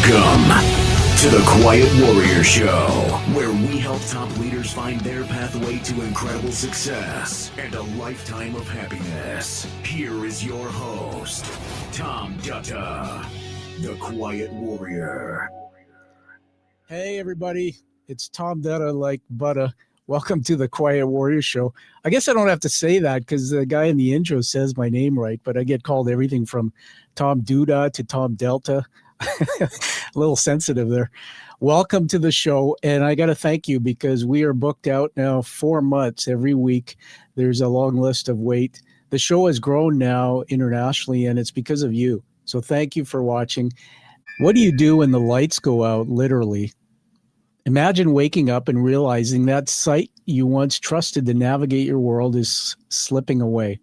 Welcome to the Quiet Warrior Show, where we help top leaders find their pathway to incredible success and a lifetime of happiness. Here is your host, Tom Dutta, the Quiet Warrior. Hey, everybody. It's Tom Dutta, like Butta. Welcome to the Quiet Warrior Show. I guess I don't have to say that because the guy in the intro says my name right, but I get called everything from Tom Dutta to Tom Delta. A little sensitive there. Welcome to the show. And I got to thank you because we are booked out now 4 months every week. There's a long list of wait. The show has grown now internationally, and it's because of you. So thank you for watching. What do you do when the lights go out, literally? Imagine waking up and realizing that sight you once trusted to navigate your world is slipping away.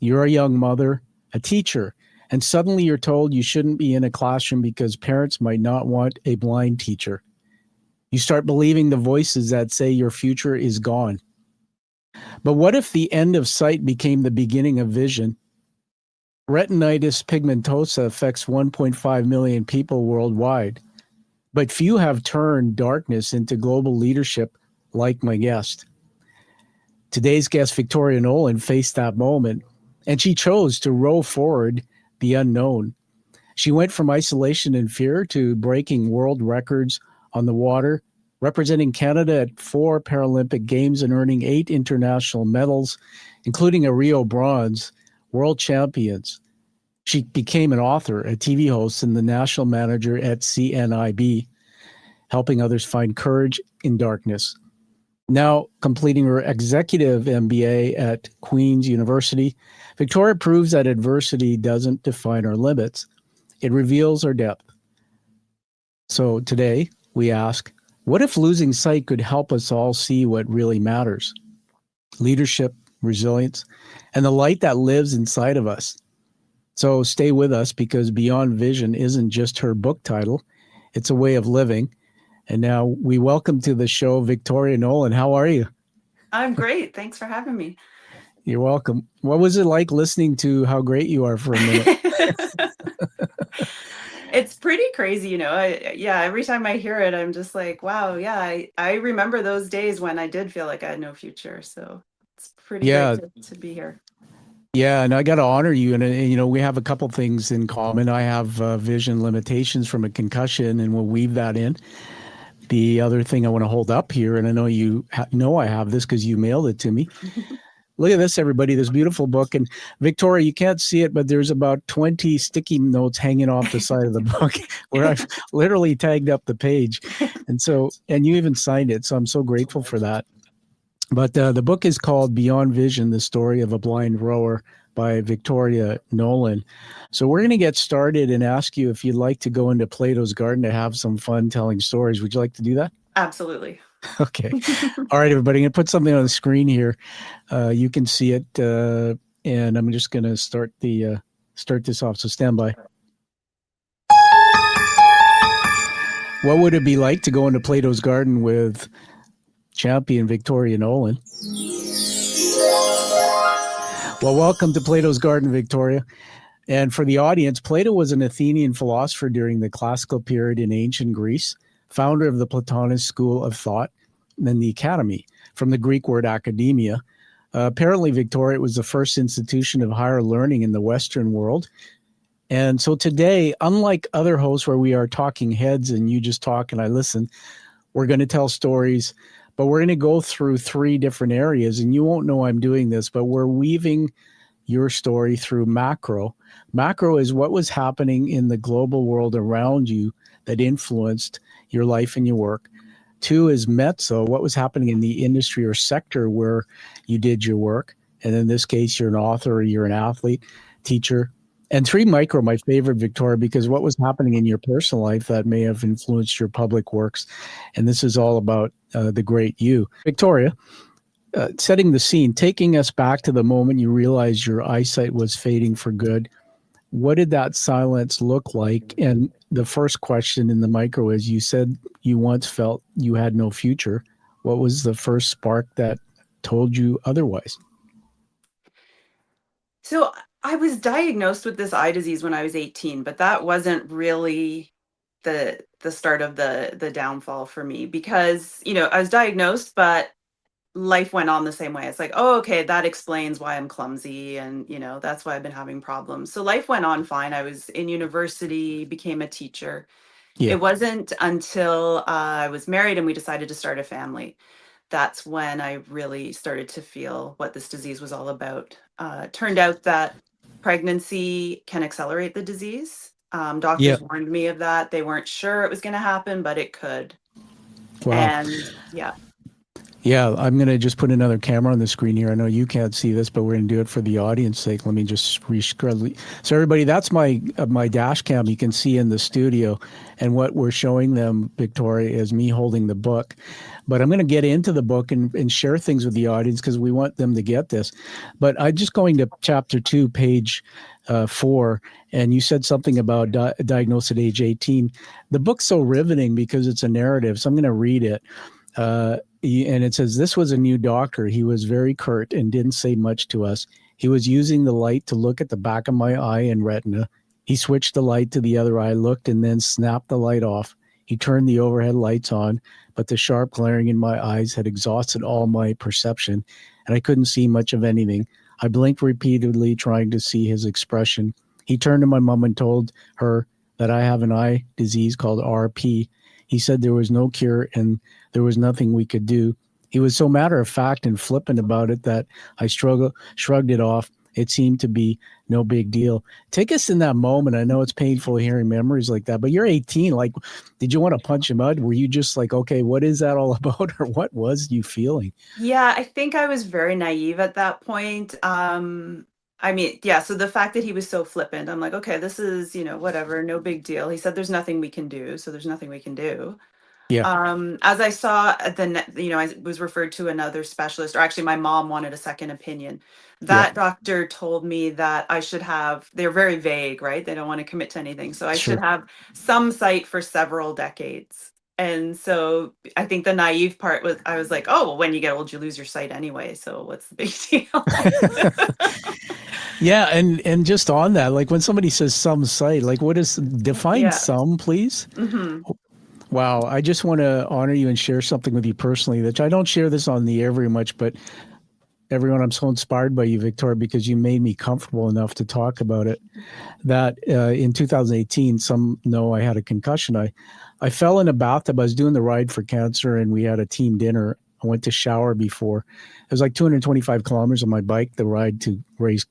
You're a young mother, a teacher, and suddenly you're told you shouldn't be in a classroom because parents might not want a blind teacher. You start believing the voices that say your future is gone. But what if the end of sight became the beginning of vision? Retinitis pigmentosa affects 1.5 million people worldwide, but few have turned darkness into global leadership like my guest. Today's guest, Victoria Nolan, faced that moment, and she chose to row forward the unknown. She went from isolation and fear to breaking world records on the water, representing Canada at 4 Paralympic Games and earning 8 international medals, including a Rio bronze, world champions. She became an author, a TV host, and the national manager at CNIB, helping others find courage in darkness. Now completing her executive MBA at Queen's University, Victoria proves that adversity doesn't define our limits. It reveals our depth. So today we ask, what if losing sight could help us all see what really matters? Leadership, resilience, and the light that lives inside of us. So stay with us because Beyond Vision isn't just her book title. It's a way of living. And now we welcome to the show, Victoria Nolan. How are you? I'm great. Thanks for having me. You're welcome. What was it like listening to how great you are for a minute? It's pretty crazy, you know. Every time I hear it, I'm just like, wow, yeah, I remember those days when I did feel like I had no future. So it's pretty great to be here. Yeah, and I got to honor you. And, you know, we have a couple things in common. I have vision limitations from a concussion, and we'll weave that in. The other thing I want to hold up here, and I know you know I have this because you mailed it to me. Look at this, everybody, this beautiful book. And Victoria, you can't see it, but there's about 20 sticky notes hanging off the side of the book where I've literally tagged up the page. And you even signed it. So I'm so grateful for that. But the book is called Beyond Vision, The Story of a Blind Rower by Victoria Nolan. So we're going to get started and ask you if you'd like to go into Plato's Garden to have some fun telling stories. Would you like to do that? Absolutely. Okay. All right, everybody. I'm going to put something on the screen here. You can see it, and I'm just going to start this off. So stand by. What would it be like to go into Plato's Garden with champion Victoria Nolan? Well, welcome to Plato's Garden, Victoria. And for the audience, Plato was an Athenian philosopher during the classical period in ancient Greece, founder of the Platonist school of thought, and the academy, from the Greek word academia. Apparently, Victoria was the first institution of higher learning in the Western world. And so today, unlike other hosts where we are talking heads and you just talk and I listen, we're going to tell stories, but we're going to go through 3 different areas. And you won't know I'm doing this, but we're weaving your story through macro. Macro is what was happening in the global world around you that influenced your life and your work. 2 is mezzo, what was happening in the industry or sector where you did your work. And in this case, you're an author, or you're an athlete, teacher. And 3, micro, my favorite, Victoria, because what was happening in your personal life that may have influenced your public works. And this is all about the great you. Victoria, setting the scene, taking us back to the moment you realized your eyesight was fading for good. What did that silence look like? And the first question in the micro is, you said you once felt you had no future. What was the first spark that told you otherwise? So I was diagnosed with this eye disease when I was 18, but that wasn't really the start of the downfall for me, because I was diagnosed, but life went on the same way. It's like, oh, okay, that explains why I'm clumsy, and that's why I've been having problems. So life went on fine. I was in university, became a teacher. Yeah. It wasn't until I was married and we decided to start a family, that's when I really started to feel what this disease was all about. It turned out that pregnancy can accelerate the disease. Yeah. Doctors warned me of that. They weren't sure it was going to happen, but it could. Wow. And yeah. Yeah, I'm going to just put another camera on the screen here. I know you can't see this, but we're going to do it for the audience sake. Let me just rescroll. So everybody, that's my dash cam you can see in the studio. And what we're showing them, Victoria, is me holding the book. But I'm going to get into the book and share things with the audience because we want them to get this. But I'm just going to chapter 2, page 4, and you said something about diagnosed at age 18. The book's so riveting because it's a narrative, so I'm going to read it. And it says, this was a new doctor. He was very curt and didn't say much to us. He was using the light to look at the back of my eye and retina. He switched the light to the other eye, looked, and then snapped the light off. He turned the overhead lights on, but the sharp glaring in my eyes had exhausted all my perception, and I couldn't see much of anything. I blinked repeatedly, trying to see his expression. He turned to my mom and told her that I have an eye disease called RP. He said there was no cure and there was nothing we could do. He was so matter of fact and flippant about it that I shrugged it off. It seemed to be no big deal. Take us in that moment. I know it's painful hearing memories like that, but you're 18. Like, did you want to punch him out? Were you just like, okay, what is that all about? Or what was you feeling? Yeah, I think I was very naive at that point. I mean, yeah, so the fact that he was so flippant, I'm like, okay, this is, whatever, no big deal. He said there's nothing we can do, so there's nothing we can do. Yeah, As I saw I was referred to another specialist, or actually my mom wanted a second opinion. yeah, That doctor told me that I should have, they're very vague, right? They don't want to commit to anything. So I should sure. have some sight for several decades. And so I think the naive part was, I was like, oh, well, when you get old, you lose your sight anyway. So what's the big deal? Yeah, and just on that, like when somebody says some site, like what is define Yeah. some, please? Hmm. Wow, I just want to honor you and share something with you personally that I don't share this on the air very much, but everyone, I'm so inspired by you, Victoria, because you made me comfortable enough to talk about it. That in 2018, some know I had a concussion. I fell in a bathtub. I was doing the Ride for Cancer, and we had a team dinner. I went to shower before. It was like 225 kilometers on my bike, the ride to race.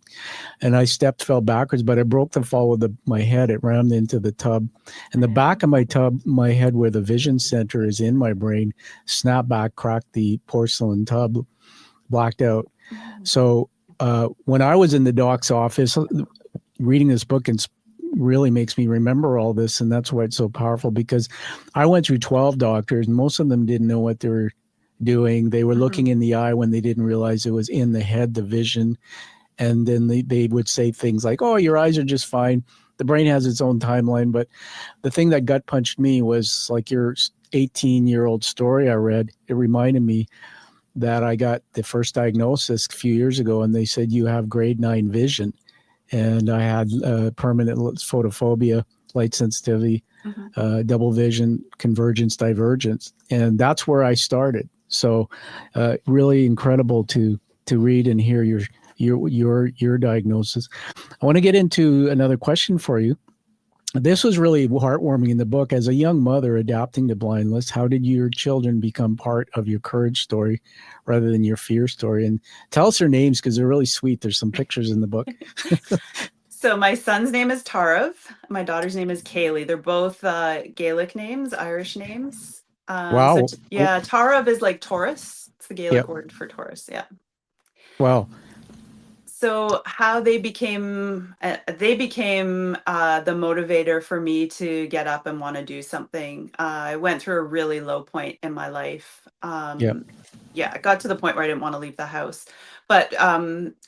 And I fell backwards, but I broke the fall with my head. It rammed into the tub. And the back of my tub, my head where the vision center is in my brain, snapped back, cracked the porcelain tub, blacked out. So when I was in the doc's office, reading this book and really makes me remember all this. And that's why it's so powerful, because I went through 12 doctors and most of them didn't know what they were doing. They were looking in the eye when they didn't realize it was in the head, the vision. And then they would say things like, oh, your eyes are just fine. The brain has its own timeline. But the thing that gut punched me was like your 18-year-old story I read. It reminded me that I got the first diagnosis a few years ago, and they said you have grade 9 vision. And I had permanent photophobia, light sensitivity, double vision, convergence, divergence. And that's where I started. So really incredible to read and hear your diagnosis. I want to get into another question for you. This was really heartwarming in the book. As a young mother adapting to blindness, how did your children become part of your courage story rather than your fear story? And tell us their names because they're really sweet. There's some pictures in the book. So my son's name is Tarav. My daughter's name is Kaylee. They're both Gaelic names, Irish names. Wow. Yeah, Tarav is like Taurus. It's the Gaelic Yep. word for Taurus. Yeah. Wow. So how they became the motivator for me to get up and want to do something. I went through a really low point in my life. Yep. Yeah, it got to the point where I didn't want to leave the house. But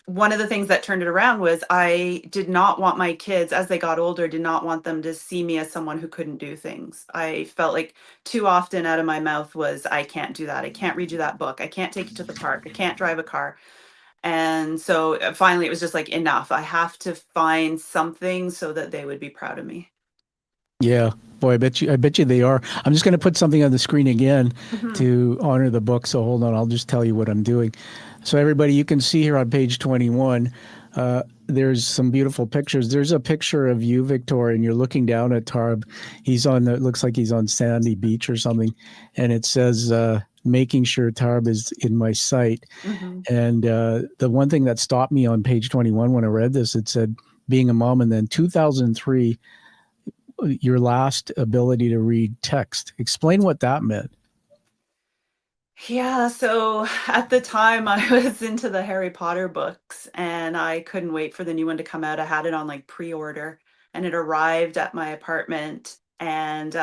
one of the things that turned it around was I did not want my kids, as they got older, did not want them to see me as someone who couldn't do things. I felt like too often out of my mouth was, I can't do that. I can't read you that book. I can't take you to the park. I can't drive a car. And so finally it was just like, enough. I have to find something so that they would be proud of me. Yeah. Boy, I bet you they are. I'm just going to put something on the screen again Mhm. to honor the book. So hold on, I'll just tell you what I'm doing. So everybody, you can see here on page 21, there's some beautiful pictures. There's a picture of you, Victoria, and you're looking down at Tarb. It looks like he's on Sandy Beach or something. And it says, making sure Tarb is in my sight. Mhm. And the one thing that stopped me on page 21 when I read this, it said, being a mom, and then 2003, your last ability to read text. Explain what that meant. Yeah, so at the time I was into the Harry Potter books and I couldn't wait for the new one to come out. I had it on like pre-order and it arrived at my apartment. And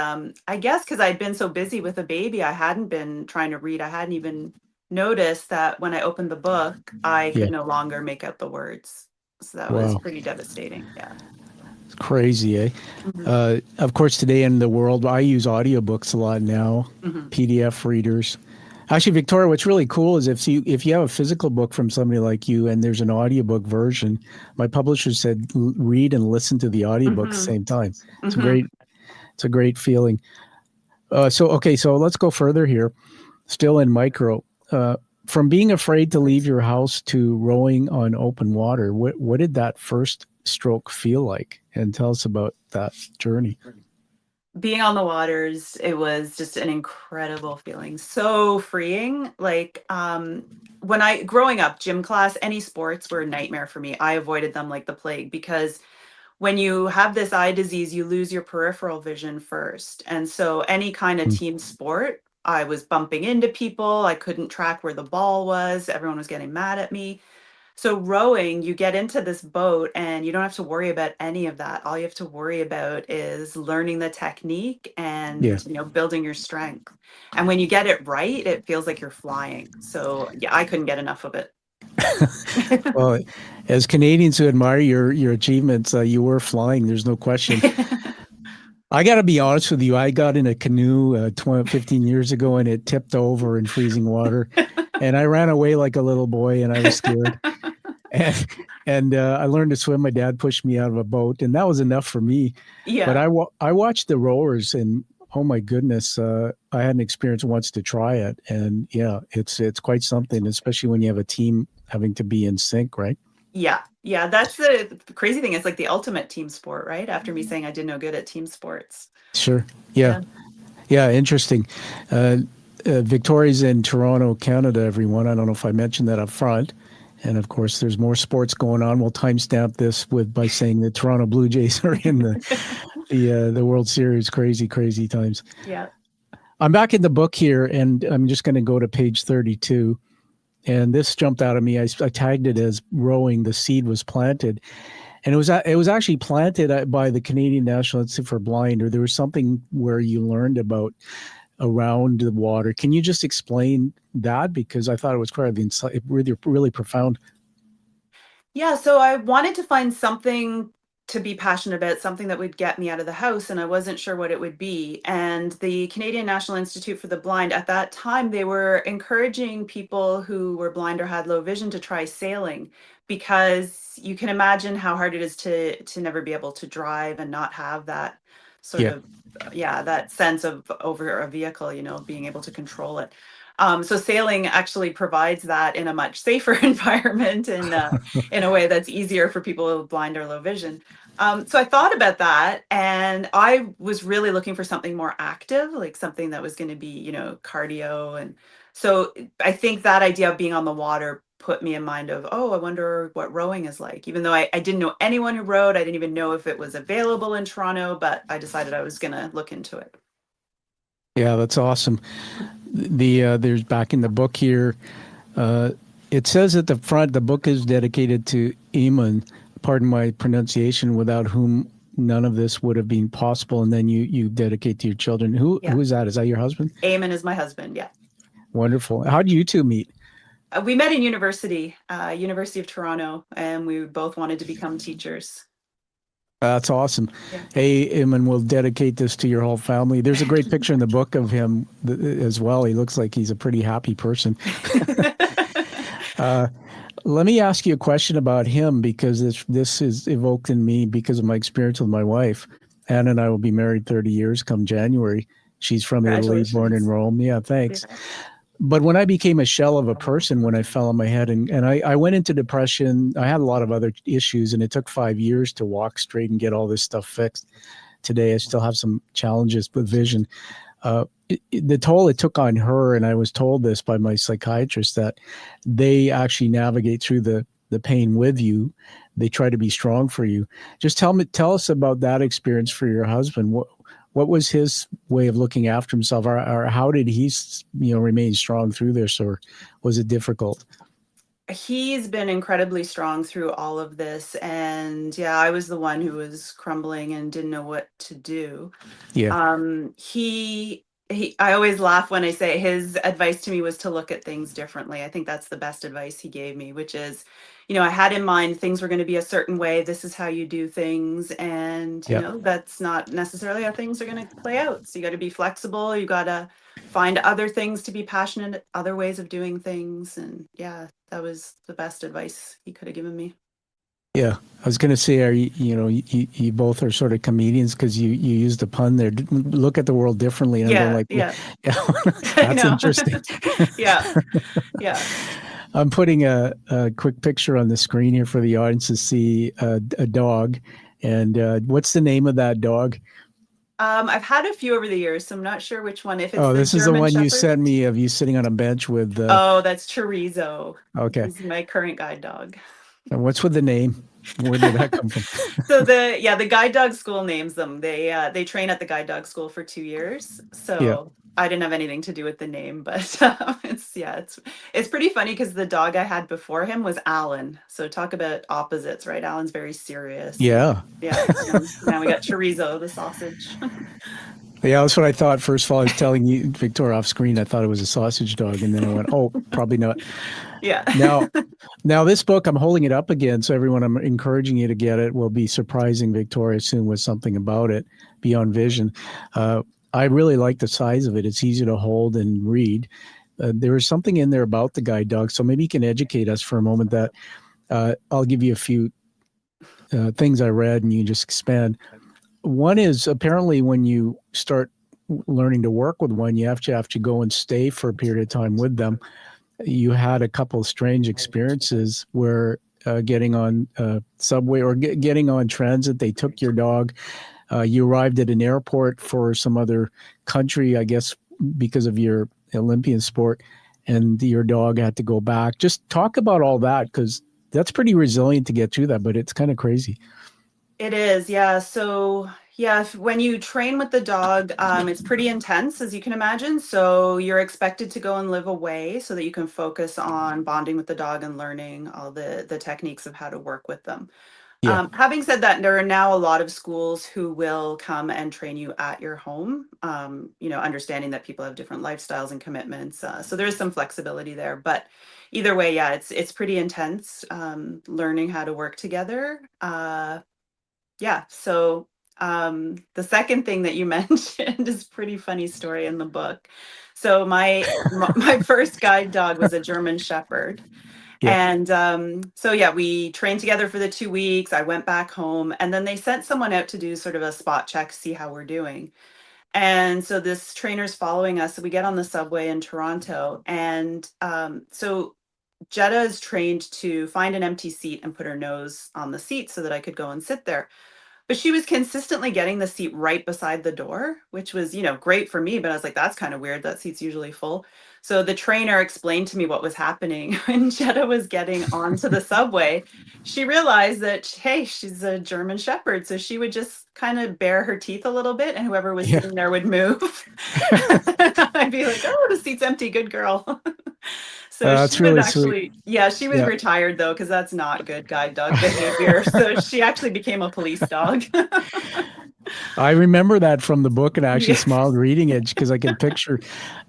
I guess because I'd been so busy with a baby, I hadn't been trying to read. I hadn't even noticed that when I opened the book, I Yeah. could no longer make out the words. So that was Wow. pretty devastating. Yeah. It's crazy, eh? Hmm. Of course, today in the world, I use audiobooks a lot now, Hmm. PDF readers. Actually, Victoria, what's really cool is if you have a physical book from somebody like you and there's an audiobook version, my publisher said read and listen to the audiobook at the Hmm. same time. It's a Hmm. great it's a great feeling. So let's go further here. Still in micro. Uh, from being afraid to leave your house to rowing on open water, what did that first stroke feel like? And tell us about that journey. Being on the waters, it was just an incredible feeling. So freeing. Like when I growing up, gym class, any sports were a nightmare for me. I avoided them like the plague because when you have this eye disease, you lose your peripheral vision first. And so any kind of Mm. team sport, I was bumping into people. I couldn't track where the ball was. Everyone was getting mad at me. So rowing, you get into this boat and you don't have to worry about any of that. All you have to worry about is learning the technique Yeah. and, building your strength. And when you get it right, it feels like you're flying. So yeah, I couldn't get enough of it. Well, as Canadians who admire your achievements, you were flying. There's no question. I got to be honest with you. I got in a canoe 15 years ago and it tipped over in freezing water. And I ran away like a little boy and I was scared. And, and I learned to swim. My dad pushed me out of a boat and that was enough for me. But Yeah. I watched the rowers and oh my goodness, I had an experience once to try it. And yeah, it's quite something, especially when you have a team having to be in sync, right? Yeah. Yeah. That's the crazy thing. It's like the ultimate team sport, right? After me saying I did no good at team sports. Sure. Yeah. Yeah. Yeah. Interesting. Uh, Victoria's in Toronto, Canada, everyone. I don't know if I mentioned that up front. And of course, there's more sports going on. We'll timestamp this by saying the Toronto Blue Jays are in the World Series. Crazy, crazy times. Yeah. I'm back in the book here, and I'm just going to go to page 32. And this jumped out at me. I tagged it as rowing. The seed was planted, and it was actually planted by the Canadian National Institute for Blind, or there was something where you learned about around the water. Can you just explain that? Because I thought it was quite really, really profound. Yeah, so I wanted to find something to be passionate about, something that would get me out of the house, and I wasn't sure what it would be. And the Canadian National Institute for the Blind, at that time, they were encouraging people who were blind or had low vision to try sailing because you can imagine how hard it is to never be able to drive and not have that sort Yeah. of yeah, that sense of over a vehicle, being able to control it. So sailing actually provides that in a much safer environment and in a way that's easier for people with blind or low vision. So I thought about that and I was really looking for something more active, like something that was going to be, cardio. And so I think that idea of being on the water put me in mind of, oh, I wonder what rowing is like. Even though I didn't know anyone who rowed, I didn't even know if it was available in Toronto, but I decided I was going to look into it. Yeah, that's awesome. There's back in the book here. Uh, it says at the front, the book is dedicated to Eamon, pardon my pronunciation, without whom none of this would have been possible. And then you dedicate to your children. Yeah. Who is that? Is that your husband? Eamon is my husband. Yeah. Wonderful. How did you two meet? We met in university, University of Toronto, and we both wanted to become teachers. That's awesome. Yeah. Hey, Eamon, we'll dedicate this to your whole family. There's a great picture in the book of him as well. He looks like he's a pretty happy person. Let me ask you a question about him because this is evoked in me because of my experience with my wife. Anna and I will be married 30 years come January. She's from Italy, born in Rome. Yeah, thanks. Yeah. But when I became a shell of a person, when I fell on my head and I went into depression, I had a lot of other issues, and it took 5 years to walk straight and get all this stuff fixed. Today, I still have some challenges with vision. The toll it took on her, and I was told this by my psychiatrist, that they actually navigate through the pain with you. They try to be strong for you. Just tell us about that experience for your husband. What was his way of looking after himself, or how did he, remain strong through this, or was it difficult? He's been incredibly strong through all of this. And yeah, I was the one who was crumbling and didn't know what to do. Yeah. I always laugh when I say his advice to me was to look at things differently. I think that's the best advice he gave me, which is, I had in mind things were going to be a certain way. This is how you do things. And, that's not necessarily how things are going to play out. So you got to be flexible. You got to find other things to be passionate, other ways of doing things. And yeah, that was the best advice he could have given me. Yeah, I was going to say, you both are sort of comedians, because you used a pun there. Look at the world differently. And I'm going yeah. That's interesting. Yeah. I'm putting a quick picture on the screen here for the audience to see a dog. And what's the name of that dog? I've had a few over the years, so I'm not sure which one. If it's this is the German one Shepherd. You sent me of you sitting on a bench with. That's Chorizo. Okay. He's my current guide dog. And what's with the name? Where did that come from? So the guide dog school names them. They train at the guide dog school for 2 years. So I didn't have anything to do with the name, but it's pretty funny, because the dog I had before him was Alan. So talk about opposites, right? Alan's very serious. Yeah. Yeah. Now we got Chorizo, the sausage. Yeah, that's what I thought. First of all, I was telling you, Victoria, off screen, I thought it was a sausage dog. And then I went, oh, probably not. Yeah. Now this book, I'm holding it up again. So everyone, I'm encouraging you to get it. We'll be surprising Victoria soon with something about it, Beyond Vision. I really like the size of it. It's easy to hold and read. There is something in there about the guide dog. So maybe you can educate us for a moment. That I'll give you a few things I read, and you just expand. One is, apparently when you start learning to work with one, you have to go and stay for a period of time with them. You had a couple of strange experiences where getting on subway or getting on transit, they took your dog. You arrived at an airport for some other country, I guess, because of your Olympian sport, and your dog had to go back. Just talk about all that, because that's pretty resilient to get through that, but it's kind of crazy. It is, yeah. So, when you train with the dog, it's pretty intense, as you can imagine. So you're expected to go and live away so that you can focus on bonding with the dog and learning all the techniques of how to work with them. Yeah. Having said that, there are now a lot of schools who will come and train you at your home, understanding that people have different lifestyles and commitments. So there is some flexibility there. But either way, yeah, it's pretty intense, learning how to work together. So the second thing that you mentioned is a pretty funny story in the book. So my first guide dog was a German Shepherd. Yeah. And we trained together for the 2 weeks. I went back home, and then they sent someone out to do sort of a spot check, see how we're doing. And so this trainer's following us. So we get on the subway in Toronto, and so Jetta is trained to find an empty seat and put her nose on the seat so that I could go and sit there. But she was consistently getting the seat right beside the door, which was, great for me. But I was like, that's kind of weird. That seat's usually full. So the trainer explained to me what was happening. When Jetta was getting onto the subway, she realized that, hey, she's a German Shepherd. So she would just kind of bare her teeth a little bit, and whoever was sitting there would move. I'd be like, oh, the seat's empty. Good girl. So she was actually, she was retired though, because that's not good guide dog behavior. So she actually became a police dog. I remember that from the book, and I actually smiled reading it, because I could picture.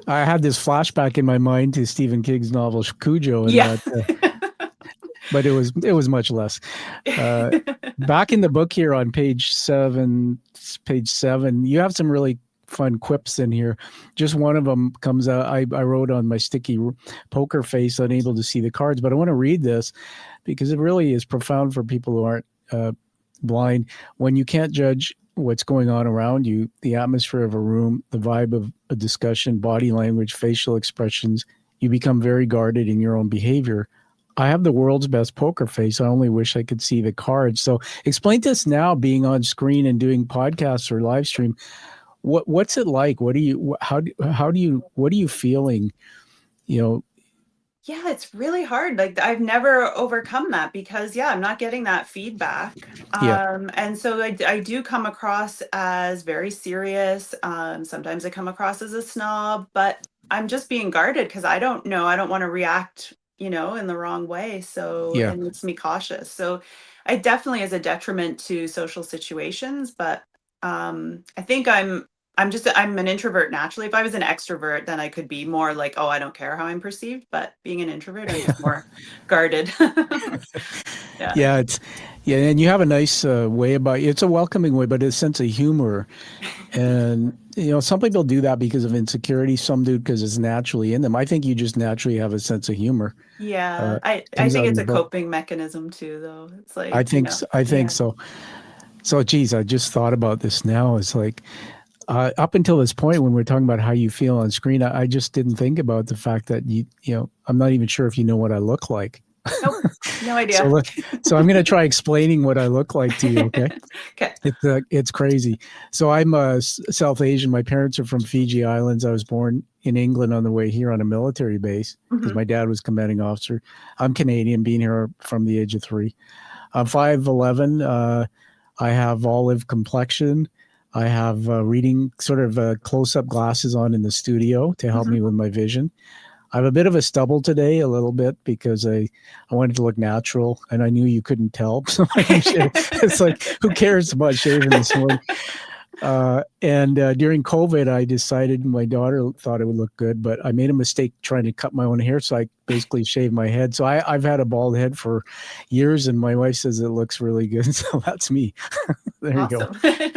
I had this flashback in my mind to Stephen King's novel Cujo, and but it was much less. Back in the book here on page 7, you have some really fun quips in here. Just one of them comes out. I wrote on my sticky poker face, unable to see the cards, but I want to read this because it really is profound for people who aren't blind. When you can't judge what's going on around you, the atmosphere of a room, the vibe of a discussion, body language, facial expressions, you become very guarded in your own behavior. I have the world's best poker face. I only wish I could see the cards. So explain to us now, being on screen and doing podcasts or live stream, what's it like? What do you, how do you, what are you feeling? You know, Yeah, it's really hard. Like I've never overcome that because I'm not getting that feedback. yeah, And so I do come across as very serious. Sometimes I come across as a snob, but I'm just being guarded because I don't know. I don't want to react, in the wrong way. So yeah. it makes me cautious. So I definitely is a detriment to social situations, but I think I'm an introvert naturally. If I was an extrovert, then I could be more like, oh, I don't care how I'm perceived. But being an introvert, I'm just more guarded. Yeah. Yeah, yeah, and you have a nice way about you. It's a welcoming way, but a sense of humor. And some people do that because of insecurity. Some do because it's naturally in them. I think you just naturally have a sense of humor. Yeah. I Comes think out in it's the a book. coping mechanism too, though. It's I like, think I think yeah. so. So, geez, I just thought about this now. It's like up until this point, when we're talking about how you feel on screen, I just didn't think about the fact that I'm not even sure if you know what I look like. Nope. No So, idea. so I'm going to try explaining what I look like to you. Okay. Okay. It's crazy. So I'm South Asian. My parents are from Fiji Islands. I was born in England on the way here on a military base because Hmm. my dad was commanding officer. I'm Canadian, being here from the age of 3. I'm 5'11". I have olive complexion. I have reading sort of close-up glasses on in the studio to help Hmm. me with my vision. I have a bit of a stubble today, a little bit, because I wanted to look natural, and I knew you couldn't tell. So I didn't shave. It's like, who cares about shaving this morning? And during COVID, I decided, my daughter thought it would look good, but I made a mistake trying to cut my own hair. So I basically shaved my head. So I've had a bald head for years, and my wife says it looks really good. So that's me. There you go. Awesome.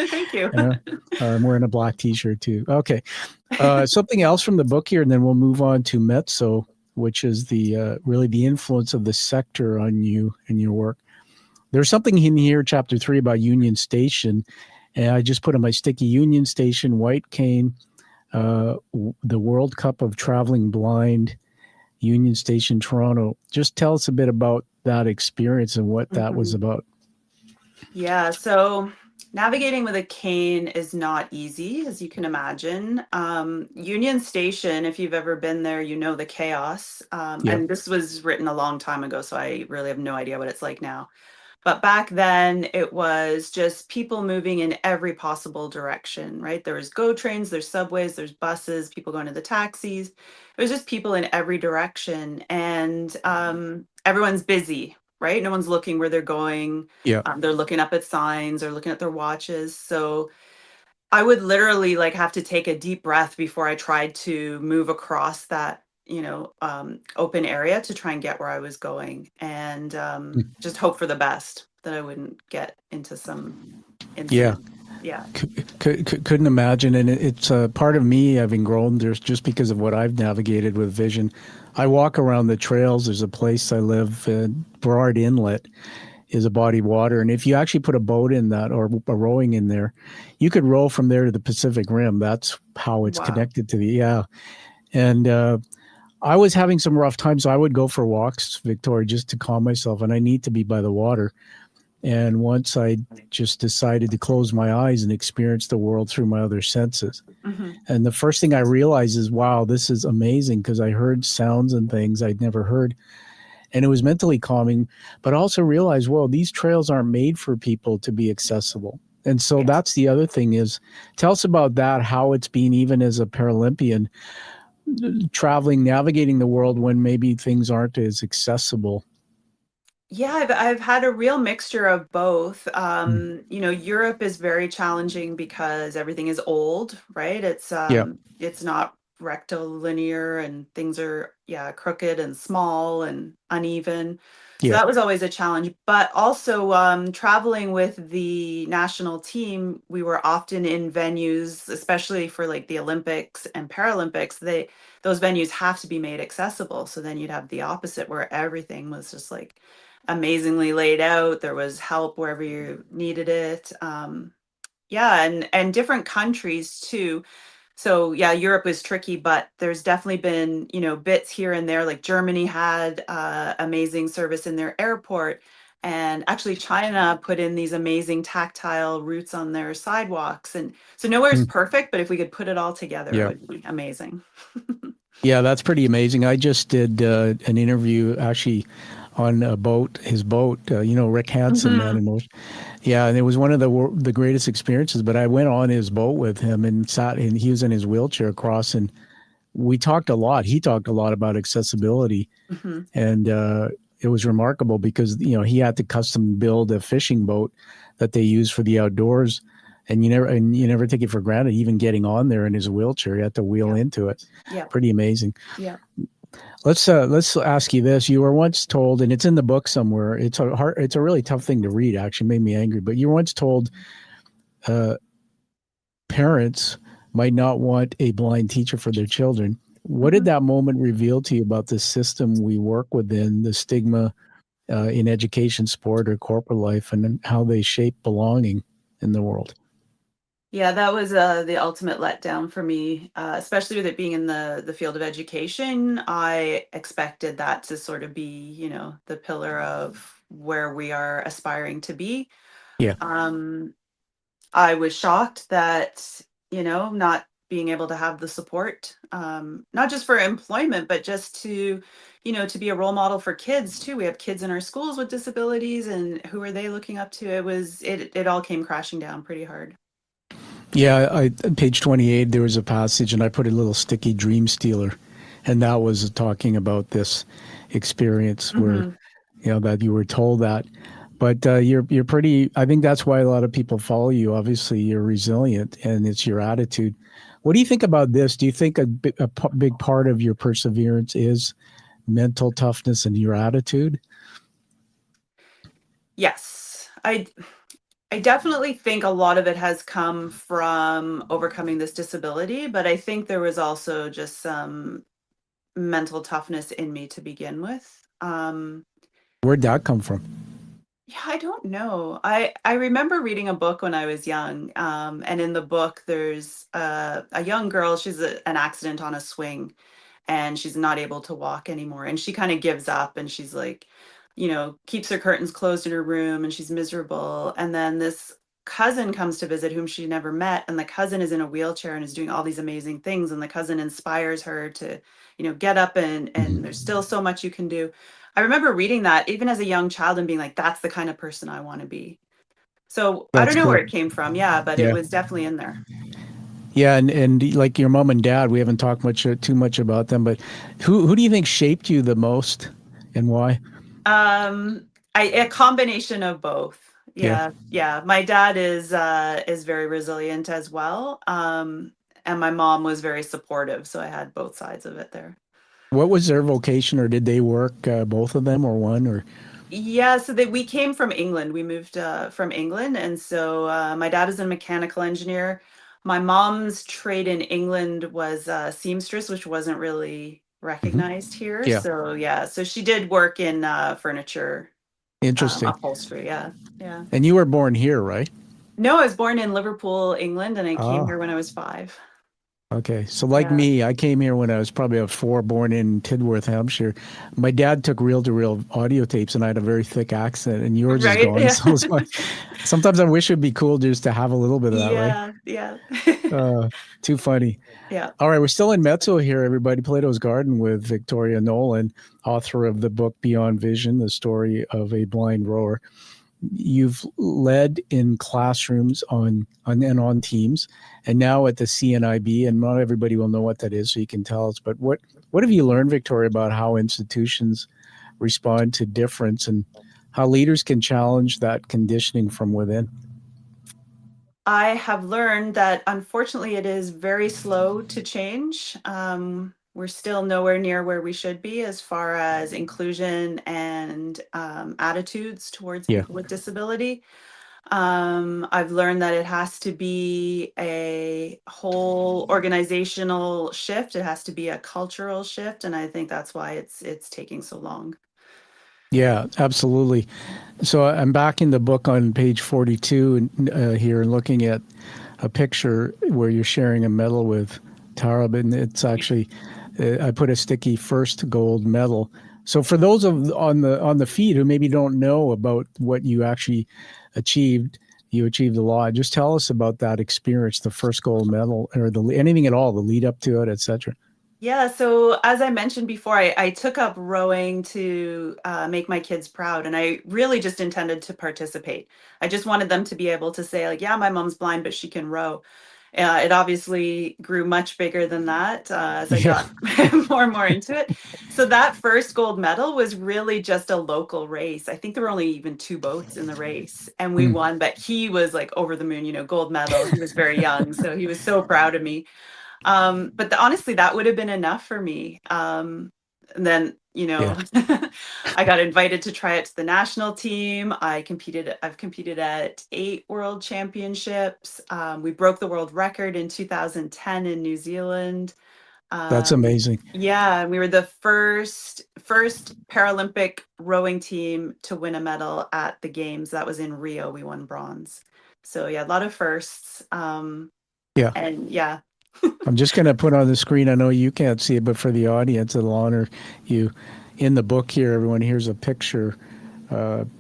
Thank you. Uh, I'm wearing a black t-shirt too. Okay. Something else from the book here, and then we'll move on to Mezzo, which is the really the influence of the sector on you and your work. There's something in here, chapter 3, about Union Station, and I just put on my sticky: Union Station, White Cane, the World Cup of Traveling Blind, Union Station, Toronto. Just tell us a bit about that experience and what that was Mhm. about. Yeah, so navigating with a cane is not easy, as you can imagine. Union Station, if you've ever been there, you know the chaos. Yeah, And this was written a long time ago, so I really have no idea what it's like now. But back then, it was just people moving in every possible direction, right? There was GO trains, there's subways, there's buses, people going to the taxis. It was just people in every direction, and everyone's busy, right? No one's looking where they're going. yeah, They're looking up at signs or looking at their watches. So I would literally like have to take a deep breath before I tried to move across that, open area to try and get where I was going, and just hope for the best that I wouldn't get into some yeah. incident. Yeah. Couldn't imagine, and it's a part of me having grown. There's just because of what I've navigated with vision. I walk around the trails. There's a place I live, Burrard Inlet is a body of water, and if you actually put a boat in that or a rowing in there, you could row from there to the Pacific Rim. That's how it's Wow. connected to the And I was having some rough times. So I would go for walks, Victoria, just to calm myself, and I need to be by the water. And once I just decided to close my eyes and experience the world through my other senses. Hmm. And the first thing I realized is, wow, this is amazing, because I heard sounds and things I'd never heard. And it was mentally calming, but also realized, well, these trails aren't made for people to be accessible. And so Yes. that's the other thing is, tell us about that, how it's been, even as a Paralympian, traveling, navigating the world when maybe things aren't as accessible. Yeah, I've had a real mixture of both. Mm. Europe is very challenging because everything is old, right? Yeah, It's not rectilinear and things are, crooked and small and uneven. So yeah, that was always a challenge. But also traveling with the national team, we were often in venues, especially for like the Olympics and Paralympics, those venues have to be made accessible. So then you'd have the opposite where everything was just like amazingly laid out. There was help wherever you needed it. Yeah, and different countries too. So yeah, Europe was tricky, but there's definitely been, bits here and there. Like Germany had amazing service in their airport, and actually China put in these amazing tactile routes on their sidewalks. And so nowhere's Hmm. perfect, but if we could put it all together, it Yeah. would be amazing. Yeah, that's pretty amazing. I just did an interview actually on a boat, his boat, Rick Hansen, man Hmm. in motion. Yeah, and it was one of the greatest experiences. But I went on his boat with him and sat, and he was in his wheelchair across, and we talked a lot. He talked a lot about accessibility, Hmm. and it was remarkable because he had to custom build a fishing boat that they use for the outdoors, and you never take it for granted. Even getting on there in his wheelchair, you had to wheel Yeah. into it. Yeah. Pretty amazing. Yeah. Let's ask you this. You were once told, and it's in the book somewhere. It's a really tough thing to read. Actually, made me angry. But you were once told uh, parents might not want a blind teacher for their children. What did Hmm. that moment reveal to you about the system we work within, the stigma in education, sport, or corporate life, and how they shape belonging in the world? Yeah, that was the ultimate letdown for me, especially with it being in the field of education. I expected that to sort of be, the pillar of where we are aspiring to be. Yeah. Um, I was shocked that, not being able to have the support, not just for employment, but just to be a role model for kids too. We have kids in our schools with disabilities, and who are they looking up to? It all came crashing down pretty hard. Yeah, page 28, there was a passage, and I put a little sticky dream stealer, and that was talking about this experience where Hmm. that you were told that. But you're pretty. I think that's why a lot of people follow you. Obviously, you're resilient, and it's your attitude. What do you think about this? Do you think a big part of your perseverance is mental toughness and your attitude? Yes, I definitely think a lot of it has come from overcoming this disability, but I think there was also just some mental toughness in me to begin with. Where'd that come from? Yeah, I don't know. I remember reading a book when I was young, and in the book there's a young girl. She's an accident on a swing, and she's not able to walk anymore. And she kind of gives up, and she's like, keeps her curtains closed in her room, and she's miserable. And then this cousin comes to visit whom she never met, and the cousin is in a wheelchair and is doing all these amazing things. And the cousin inspires her to, get up, and there's still so much you can do. I remember reading that even as a young child and being like, that's the kind of person I want to be. So I don't That's know where cool. it came from. Yeah, but it Yeah. was definitely in there. Yeah, and like your mom and dad, we haven't talked too much about them, but who do you think shaped you the most, and why? A combination of both. Yeah. Yeah, yeah. My dad is very resilient as well. And my mom was very supportive, so I had both sides of it there. What was their vocation, or did they work both of them, or one, or? Yeah, so we came from England. We moved from England, and so my dad is a mechanical engineer. My mom's trade in England was seamstress, which wasn't really Hmm. recognized here. Yeah. So yeah, so she did work in furniture, Interesting. upholstery. Yeah, yeah. And you were born here, right? No, I was born in Liverpool, England, and I came Oh, here when I was 5. okay. So like Yeah. me, I came here when I was probably a 4, born in Tidworth, Hampshire. My dad took reel-to-reel audio tapes, and I had a very thick accent, and yours is Right. gone. Yeah. Sometimes I wish it'd be cool just to have a little bit of that, right? Yeah. Yeah. Uh, Too funny. Yeah. All right, we're still in Mezzo here, everybody. Plato's Garden with Victoria Nolan, author of the book Beyond Vision, the story of a blind rower. You've led in classrooms on teams, and now at the CNIB, and not everybody will know what that is, so you can tell us. But what have you learned, Victoria, about how institutions respond to difference and how leaders can challenge that conditioning from within? I have learned that unfortunately it is very slow to change. We're still nowhere near where we should be as far as inclusion and attitudes towards Yeah, people with disability. I've learned that it has to be a whole organizational shift. It has to be a cultural shift, and I think that's why it's taking so long. Yeah, absolutely. So I'm back in the book on page 42 here and looking at a picture where you're sharing a medal with Tarab, and it's actually I put a sticky first gold medal. So for those on the feed who maybe don't know about what you actually achieved, you achieved a lot. Just tell us about that experience, the first gold medal, or anything at all, the lead up to it, etc. Yeah, so as I mentioned before, I took up rowing to make my kids proud, and I really just intended to participate. I just wanted them to be able to say, like, yeah, my mom's blind, but she can row. It obviously grew much bigger than that as I Yeah. got more and more into it. So that first gold medal was really just a local race. I think there were only even two boats in the race, and we Mm. won, but he was like over the moon, gold medal. He was very young, so he was so proud of me. But honestly, that would have been enough for me. And then, Yeah. I got invited to try it to the national team. I've competed at 8 world championships. We broke the world record in 2010 in New Zealand. That's Um, amazing. yeah, and we were the first Paralympic rowing team to win a medal at the games. That was in Rio. We won bronze. So yeah, a lot of firsts. Yeah. And yeah. I'm just going to put on the screen. I know you can't see it, but for the audience, it'll honor you. In the book here, everyone, here's a picture.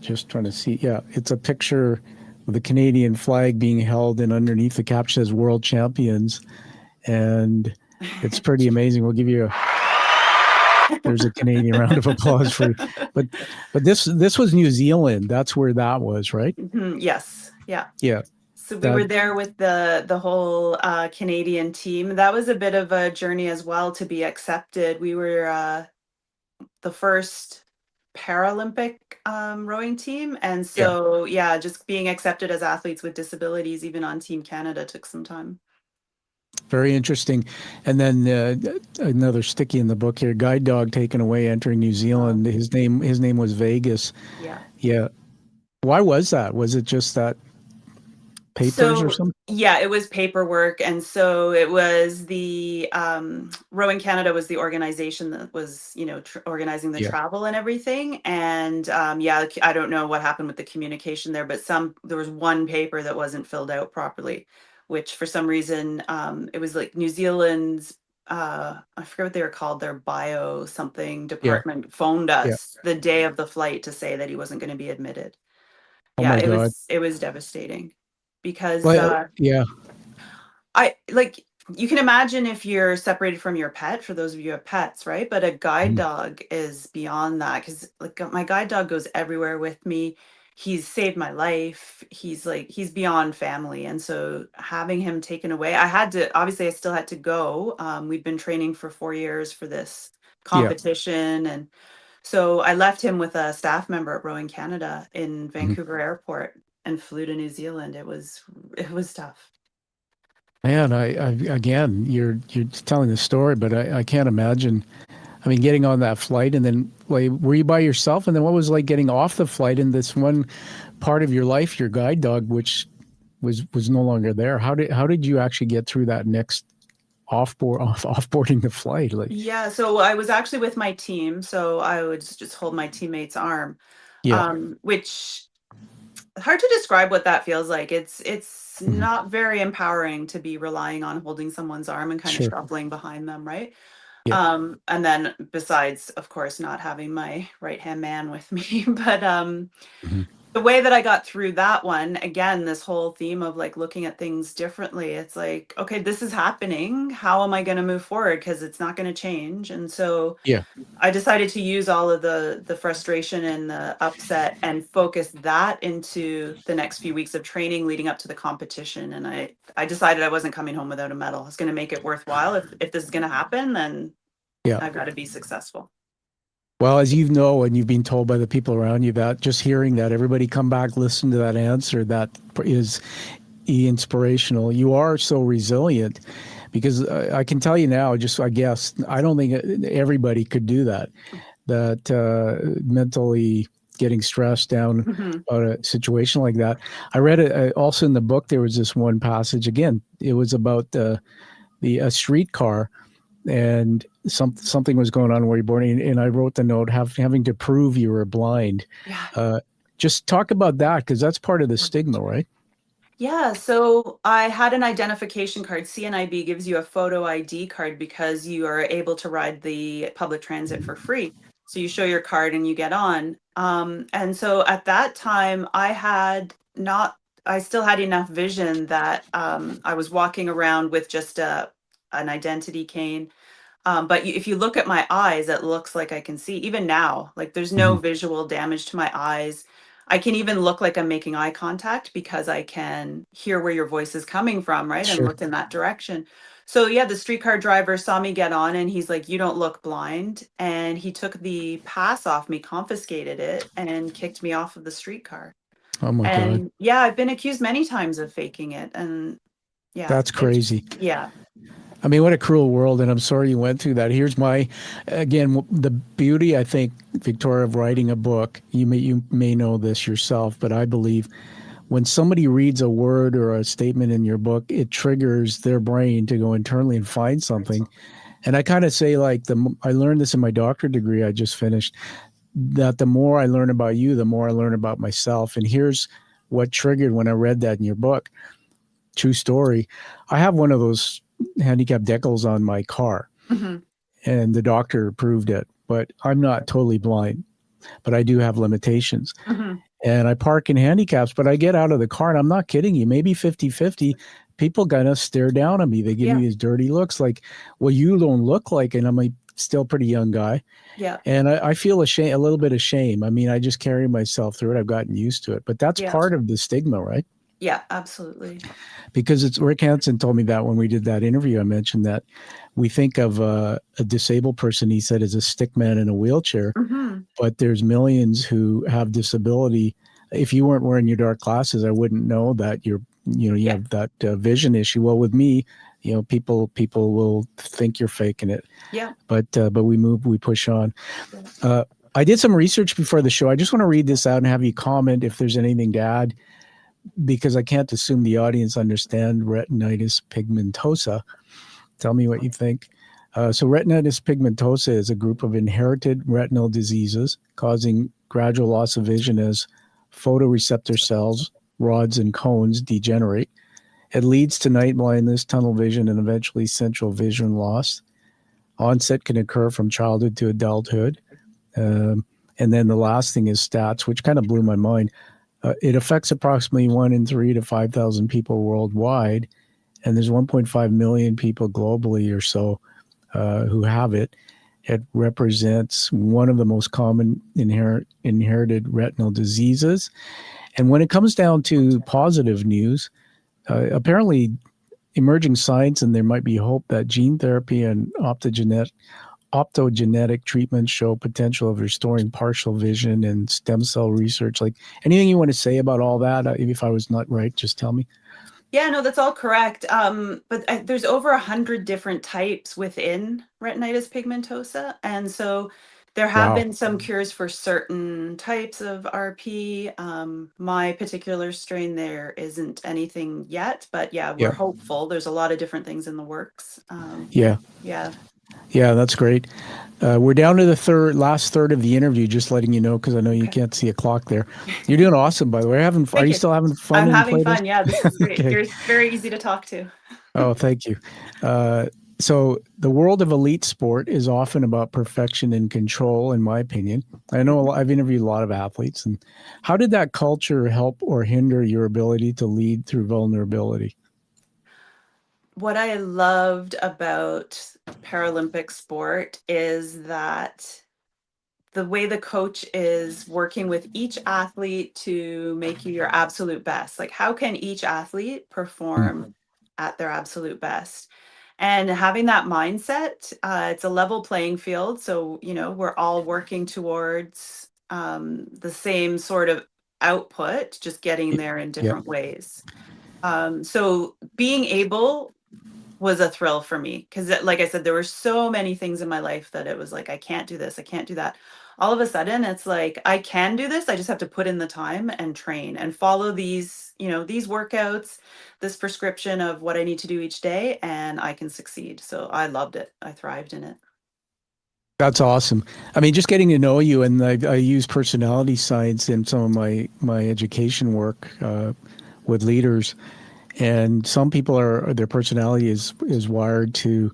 Just trying to see. Yeah, it's a picture of the Canadian flag being held, and underneath the caption says "World Champions," and it's pretty amazing. We'll give you there's a Canadian round of applause for. But this was New Zealand. That's where that was, right? Yes. Yeah. Yeah. So we That were there with the whole Canadian team. That was a bit of a journey as well to be accepted. We were the first Paralympic rowing team, and yeah. so yeah, just being accepted as athletes with disabilities, even on Team Canada, took some time. Very interesting. And then another sticky in the book here: guide dog taken away entering New Zealand. His name was Vegas. Yeah. Yeah. Why was that? Was it just that papers or So something? yeah, it was paperwork, and so it was the Rowing Canada was the organization that was organizing the Yeah. travel and everything. And yeah, I don't know what happened with the communication there, but there was one paper that wasn't filled out properly, which for some reason it was like New Zealand's I forget what they were called, their bio something Yeah. department phoned Yeah. us the day of the flight to say that he wasn't going to be admitted. Oh Yeah, my God. it was devastating because Well, yeah. I like you can imagine if you're separated from your pet, for those of you who have pets, right? But a guide Mhm. dog is beyond that, because like my guide dog goes everywhere with me. He's saved my life. He's beyond family. And so having him taken away, I still had to go. We'd been training for 4 years for this Yeah. competition. And so I left him with a staff member at Rowing Canada in Mhm. Vancouver Airport and flew to New Zealand. It was tough. Man, I again, you're telling the story, but I can't imagine. I mean, getting on that flight and then like, were you by yourself? And then what was it like getting off the flight in this one part of your life, your guide dog, which was no longer there? How did you actually get through that next offboarding the flight? Like, Yeah, so I was actually with my team, so I would just hold my teammate's arm, yeah. which hard to describe what that feels like. It's Mhm. not very empowering to be relying on holding someone's arm and kind of Sure. shuffling behind them, right? Yeah. And then besides, of course, not having my right-hand man with me, but Mhm. the way that I got through that one, again, this whole theme of like looking at things differently. It's like, okay, this is happening. How am I going to move forward? Because it's not going to change. And so Yeah. I decided to use all of the frustration and the upset and focus that into the next few weeks of training leading up to the competition. And I decided I wasn't coming home without a medal. I was going to make it worthwhile. If this is going to happen, then Yeah. I've got to be successful. Well, as you know, and you've been told by the people around you, that just hearing that, everybody come back, listen to that answer, that is inspirational. You are so resilient because I can tell you now, just I guess, I don't think everybody could do that. That mentally getting stressed down Mhm. about a situation like that. I read it also in the book. There was this one passage. Again, it was about a streetcar, and something was going on where you were born, and I wrote the note having to prove you were blind. Yeah. Just talk about that, because that's part of the stigma, right? Yeah, so I had an identification card. CNIB gives you a photo ID card because you are able to ride the public transit for free. So you show your card and you get on. And so at that time, I still had enough vision that I was walking around with just an identity cane. But if you look at my eyes, it looks like I can see even now. Like there's no Mhm. visual damage to my eyes. I can even look like I'm making eye contact because I can hear where your voice is coming from, right? And Sure. look in that direction. So yeah, the streetcar driver saw me get on and he's like, "You don't look blind." And he took the pass off me, confiscated it, and kicked me off of the streetcar. Oh my God. And yeah, I've been accused many times of faking it. And yeah, That's crazy. yeah. I mean, what a cruel world, and I'm sorry you went through that. Here's again, the beauty, I think, Victoria, of writing a book. You may know this yourself, but I believe when somebody reads a word or a statement in your book, it triggers their brain to go internally and find something. And I kind of say, like, I learned this in my doctorate degree I just finished, that the more I learn about you, the more I learn about myself. And here's what triggered when I read that in your book. True story. I have one of those handicap decals on my car, Mhm. and the doctor approved it, but I'm not totally blind, but I do have limitations. Mhm. And I park in handicaps, but I get out of the car, and I'm not kidding you, maybe 50-50, people kind of stare down at me. They give me Yeah. these dirty looks like, well, you don't look like it. And I'm a still pretty young guy. Yeah. And I feel a little bit of shame. I mean, I just carry myself through it. I've gotten used to it, but that's Yeah. part of the stigma, right? Yeah, absolutely. Because it's Rick Hansen told me that when we did that interview. I mentioned that we think of a disabled person, he said, as a stick man in a wheelchair, Mhm. but there's millions who have disability. If you weren't wearing your dark glasses, I wouldn't know that you Yeah. have that vision issue. Well, with me, people will think you're faking it, Yeah. but we push on. Yeah. I did some research before the show. I just want to read this out and have you comment if there's anything to add, because I can't assume the audience understand retinitis pigmentosa. Tell me what you think. So retinitis pigmentosa is a group of inherited retinal diseases causing gradual loss of vision as photoreceptor cells, rods, and cones degenerate. It leads to night blindness, tunnel vision, and eventually central vision loss. Onset can occur from childhood to adulthood. And then the last thing is stats, which kind of blew my mind. It affects approximately 1 in 3 to 5,000 people worldwide, and there's 1.5 million people globally or so who have it. It represents one of the most common inherited retinal diseases. And when it comes down to positive news, apparently emerging science, and there might be hope that gene therapy and optogenetic treatments show potential of restoring partial vision, and stem cell research. Like, anything you want to say about all that? If I was not right, just tell me. Yeah, no, that's all correct. But there's over 100 different types within retinitis pigmentosa, and so there have Wow. been some cures for certain types of RP. My particular strain, there isn't anything yet, but yeah, we're Yeah. hopeful. There's a lot of different things in the works. Yeah. Yeah. Yeah, that's great. We're down to the last third of the interview, just letting you know, because I know you can't see a clock there. You're doing awesome, by the way. Are Thank you you. still having fun I'm in having Play-Doh? fun. Yeah, this is great. Okay. You're very easy to talk to. Oh, thank you. So the world of elite sport is often about perfection and control, in my opinion. I know I've interviewed a lot of athletes. And how did that culture help or hinder your ability to lead through vulnerability? What I loved about Paralympic sport is that the way the coach is working with each athlete to make you your absolute best. Like, how can each athlete perform at their absolute best? And having that mindset, it's a level playing field. So, we're all working towards the same sort of output, just getting there in Yeah. different ways. So being able was a thrill for me because, like I said, there were so many things in my life that it was like, I can't do this, I can't do that. All of a sudden, it's like, I can do this. I just have to put in the time and train and follow these workouts, this prescription of what I need to do each day, and I can succeed. So I loved it. I thrived in it. That's awesome. I mean, just getting to know you, and I use personality science in some of my education work with leaders. And some people are their personality is wired to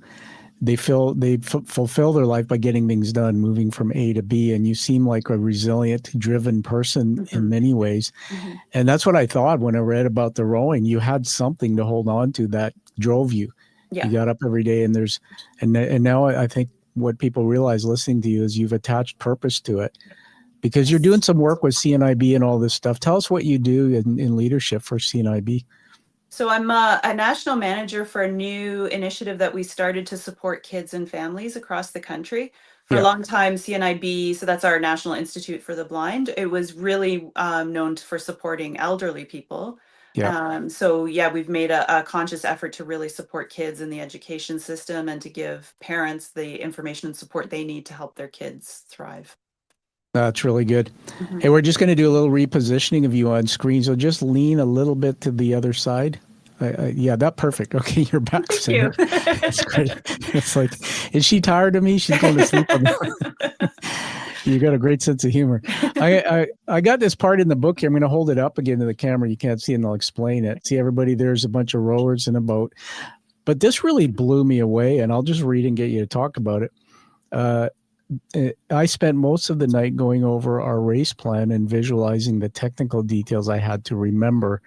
fulfill their life by getting things done, moving from A to B. And you seem like a resilient, driven person in Hmm. many ways. Hmm. And that's what I thought when I read about the rowing. You had something to hold on to that drove you. You Yeah. got up every day, and and now I think what people realize listening to you is you've attached purpose to it because you're doing Yes. some work with CNIB and all this stuff. Tell us what you do in leadership for CNIB. So I'm a national manager for a new initiative that we started to support kids and families across the country. For a Yeah, long time, CNIB, so that's our National Institute for the Blind, it was really known for supporting elderly people. yeah. So yeah, we've made a conscious effort to really support kids in the education system and to give parents the information and support they need to help their kids thrive. That's really good. Mhm. Hey, we're just going to do a little repositioning of you on screen. So just lean a little bit to the other side. Yeah, that perfect. Okay, you're back Thank you. center. That's great. It's like, is she tired of me? She's going to sleep on me. You got a great sense of humor. I got this part in the book here. I'm going to hold it up again to the camera. You can't see it, and I'll explain it. See, everybody, there's a bunch of rowers in a boat. But this really blew me away, and I'll just read and get you to talk about it. Uh, I spent most of the night going over our race plan and visualizing the technical details I had to remember.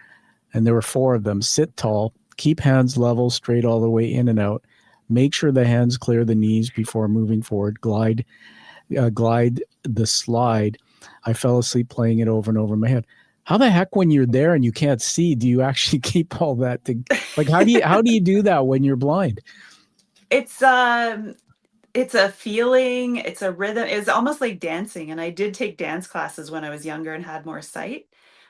And there were four of them. Sit tall, keep hands level, straight all the way in and out. Make sure the hands clear the knees before moving forward. Glide the slide. I fell asleep playing it over and over in my head. How the heck, when you're there and you can't see, do you actually keep all that? Like, how do you do that when you're blind? It's it's a feeling, it's a rhythm. It's almost like dancing. And I did take dance classes when I was younger and had more sight.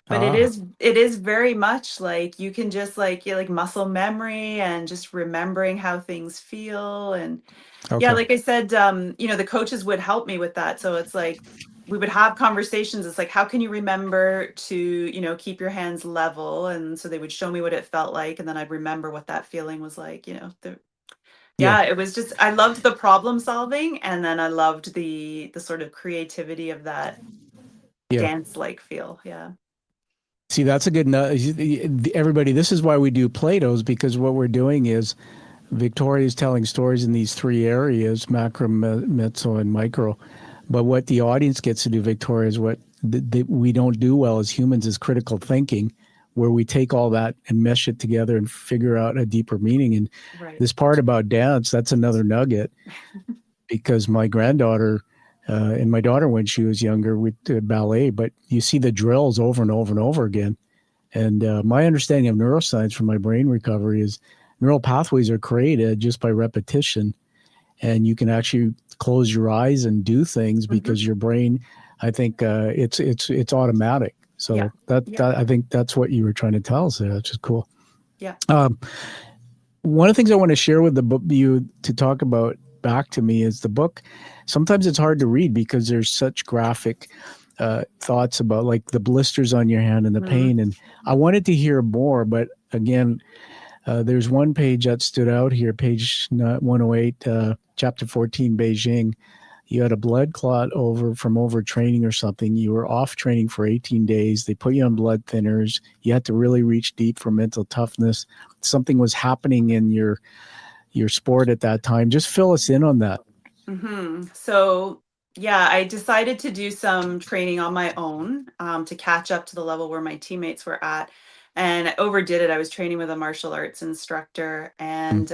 But Ah, it is very much like you can just like you like muscle memory and just remembering how things feel. And yeah, okay. like I said, the coaches would help me with that. So it's like we would have conversations. It's like, how can you remember to, keep your hands level? And so they would show me what it felt like, and then I'd remember what that feeling was like, Yeah, yeah, it was just I loved the problem solving, and then I loved the sort of creativity of that yeah. dance-like feel. Yeah. See, that's a good. Everybody, this is why we do Plato's, because what we're doing is Victoria is telling stories in these three areas: macro, mezzo, and micro. But what the audience gets to do, Victoria, is what we don't do well as humans is critical thinking, where we take all that and mesh it together and figure out a deeper meaning. And Right. this part about dance, that's another nugget, because my granddaughter and my daughter, when she was younger, we did ballet, but you see the drills over and over and over again. And my understanding of neuroscience from my brain recovery is neural pathways are created just by repetition, and you can actually close your eyes and do things Mhm. because your brain, I think, it's automatic. Yeah. So that, Yeah. that I think that's what you were trying to tell us there, which is cool. Yeah. Um, One of the things I want to share with the book you to talk about back to me is the book. Sometimes it's hard to read because there's such graphic thoughts about like the blisters on your hand and the Mhm. pain. And I wanted to hear more, but again, there's one page that stood out here, page 108, chapter 14, Beijing. You had a blood clot from overtraining or something. You were off training for 18 days. They put you on blood thinners. You had to really reach deep for mental toughness. Something was happening in your sport at that time. Just fill us in on that. So, yeah, I decided to do some training on my own to catch up to the level where my teammates were at. And I overdid it. I was training with a martial arts instructor, and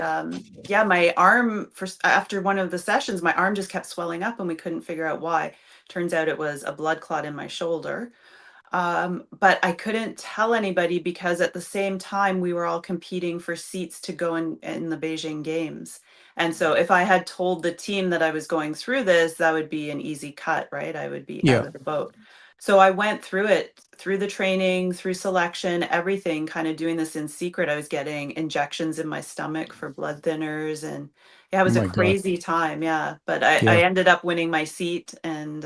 yeah, my arm after one of the sessions, my arm just kept swelling up, and we couldn't figure out why. Turns out it was a blood clot in my shoulder. But I couldn't tell anybody because at the same time we were all competing for seats to go in the Beijing Games. And so if I had told the team that I was going through this, that would be an easy cut, right? I would be Yeah. out of the boat. So I went through it, through the training, through selection, everything, kind of doing this in secret. I was getting injections in my stomach for blood thinners, and yeah, it Oh was a my God. crazy time. Yeah. But I Yeah. ended up winning my seat, and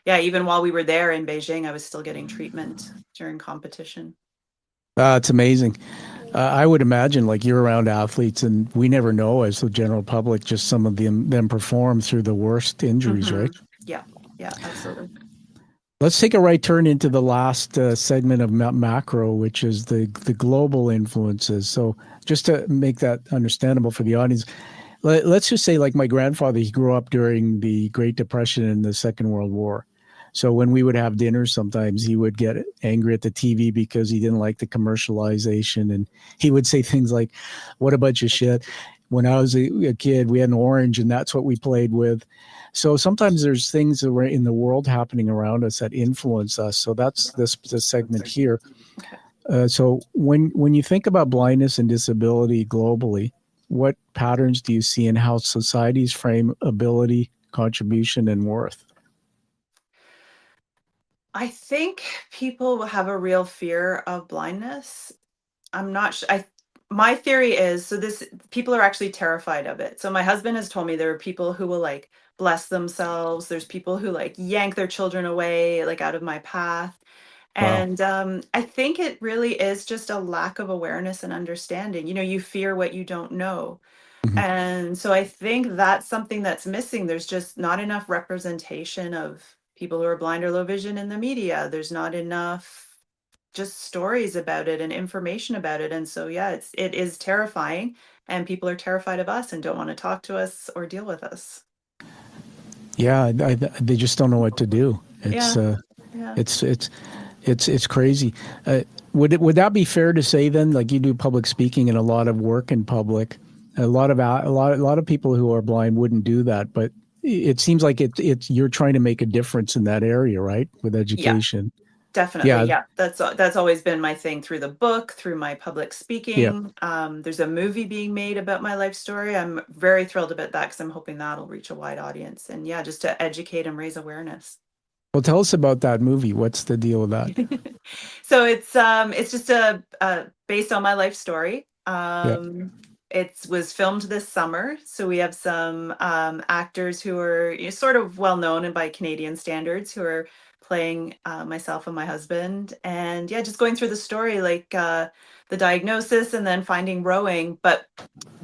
yeah, even while we were there in Beijing, I was still getting treatment during competition. It's amazing. I would imagine like you're around athletes and we never know as the general public, just some of them perform through the worst injuries, right? Yeah, yeah, absolutely. Let's take a right turn into the last segment of macro, which is the global influences. So just to make that understandable for the audience, let's just say like my grandfather, he grew up during the Great Depression and the Second World War. So when we would have dinner, sometimes he would get angry at the TV because he didn't like the commercialization. And he would say things like, what a bunch of shit. When I was a kid, we had an orange and that's what we played with. So sometimes there's things that were in the world happening around us that influence us. So that's this segment here. So when you think about blindness and disability globally, what patterns do you see in how societies frame ability, contribution, and worth? I think people have a real fear of blindness. I'm not sure. My theory is, so this people are actually terrified of it. So my husband has told me there are people who will like bless themselves. There's people who like yank their children away, like out of my path. Wow. And I think it really is just a lack of awareness and understanding. You know, you fear what you don't know. Mhm. And so I think that's something that's missing. There's just not enough representation of people who are blind or low vision in the media. There's not enough just stories about it and information about it. And so yeah, it is terrifying, and people are terrified of us and don't want to talk to us or deal with us. Yeah, they just don't know what to do. It's Yeah. Yeah. it's crazy. Would that be fair to say then? Like you do public speaking and a lot of work in public. A lot of people who are blind wouldn't do that, but it seems like it's you're trying to make a difference in that area, right? With Yeah, education. definitely. Yeah, Yeah. That's always been my thing through the book, through my public yeah. speaking. There's a movie being made about my life story. I'm very thrilled about that because I'm hoping that'll reach a wide audience. And yeah, just to educate and raise awareness. Well, tell us about that movie. What's the deal with that? So it's just based on my life story. Yeah. It was filmed this summer, so we have some actors who are, you know, sort of well known and by Canadian standards, who are playing myself and my husband, and yeah, just going through the story, like the diagnosis and then finding rowing. But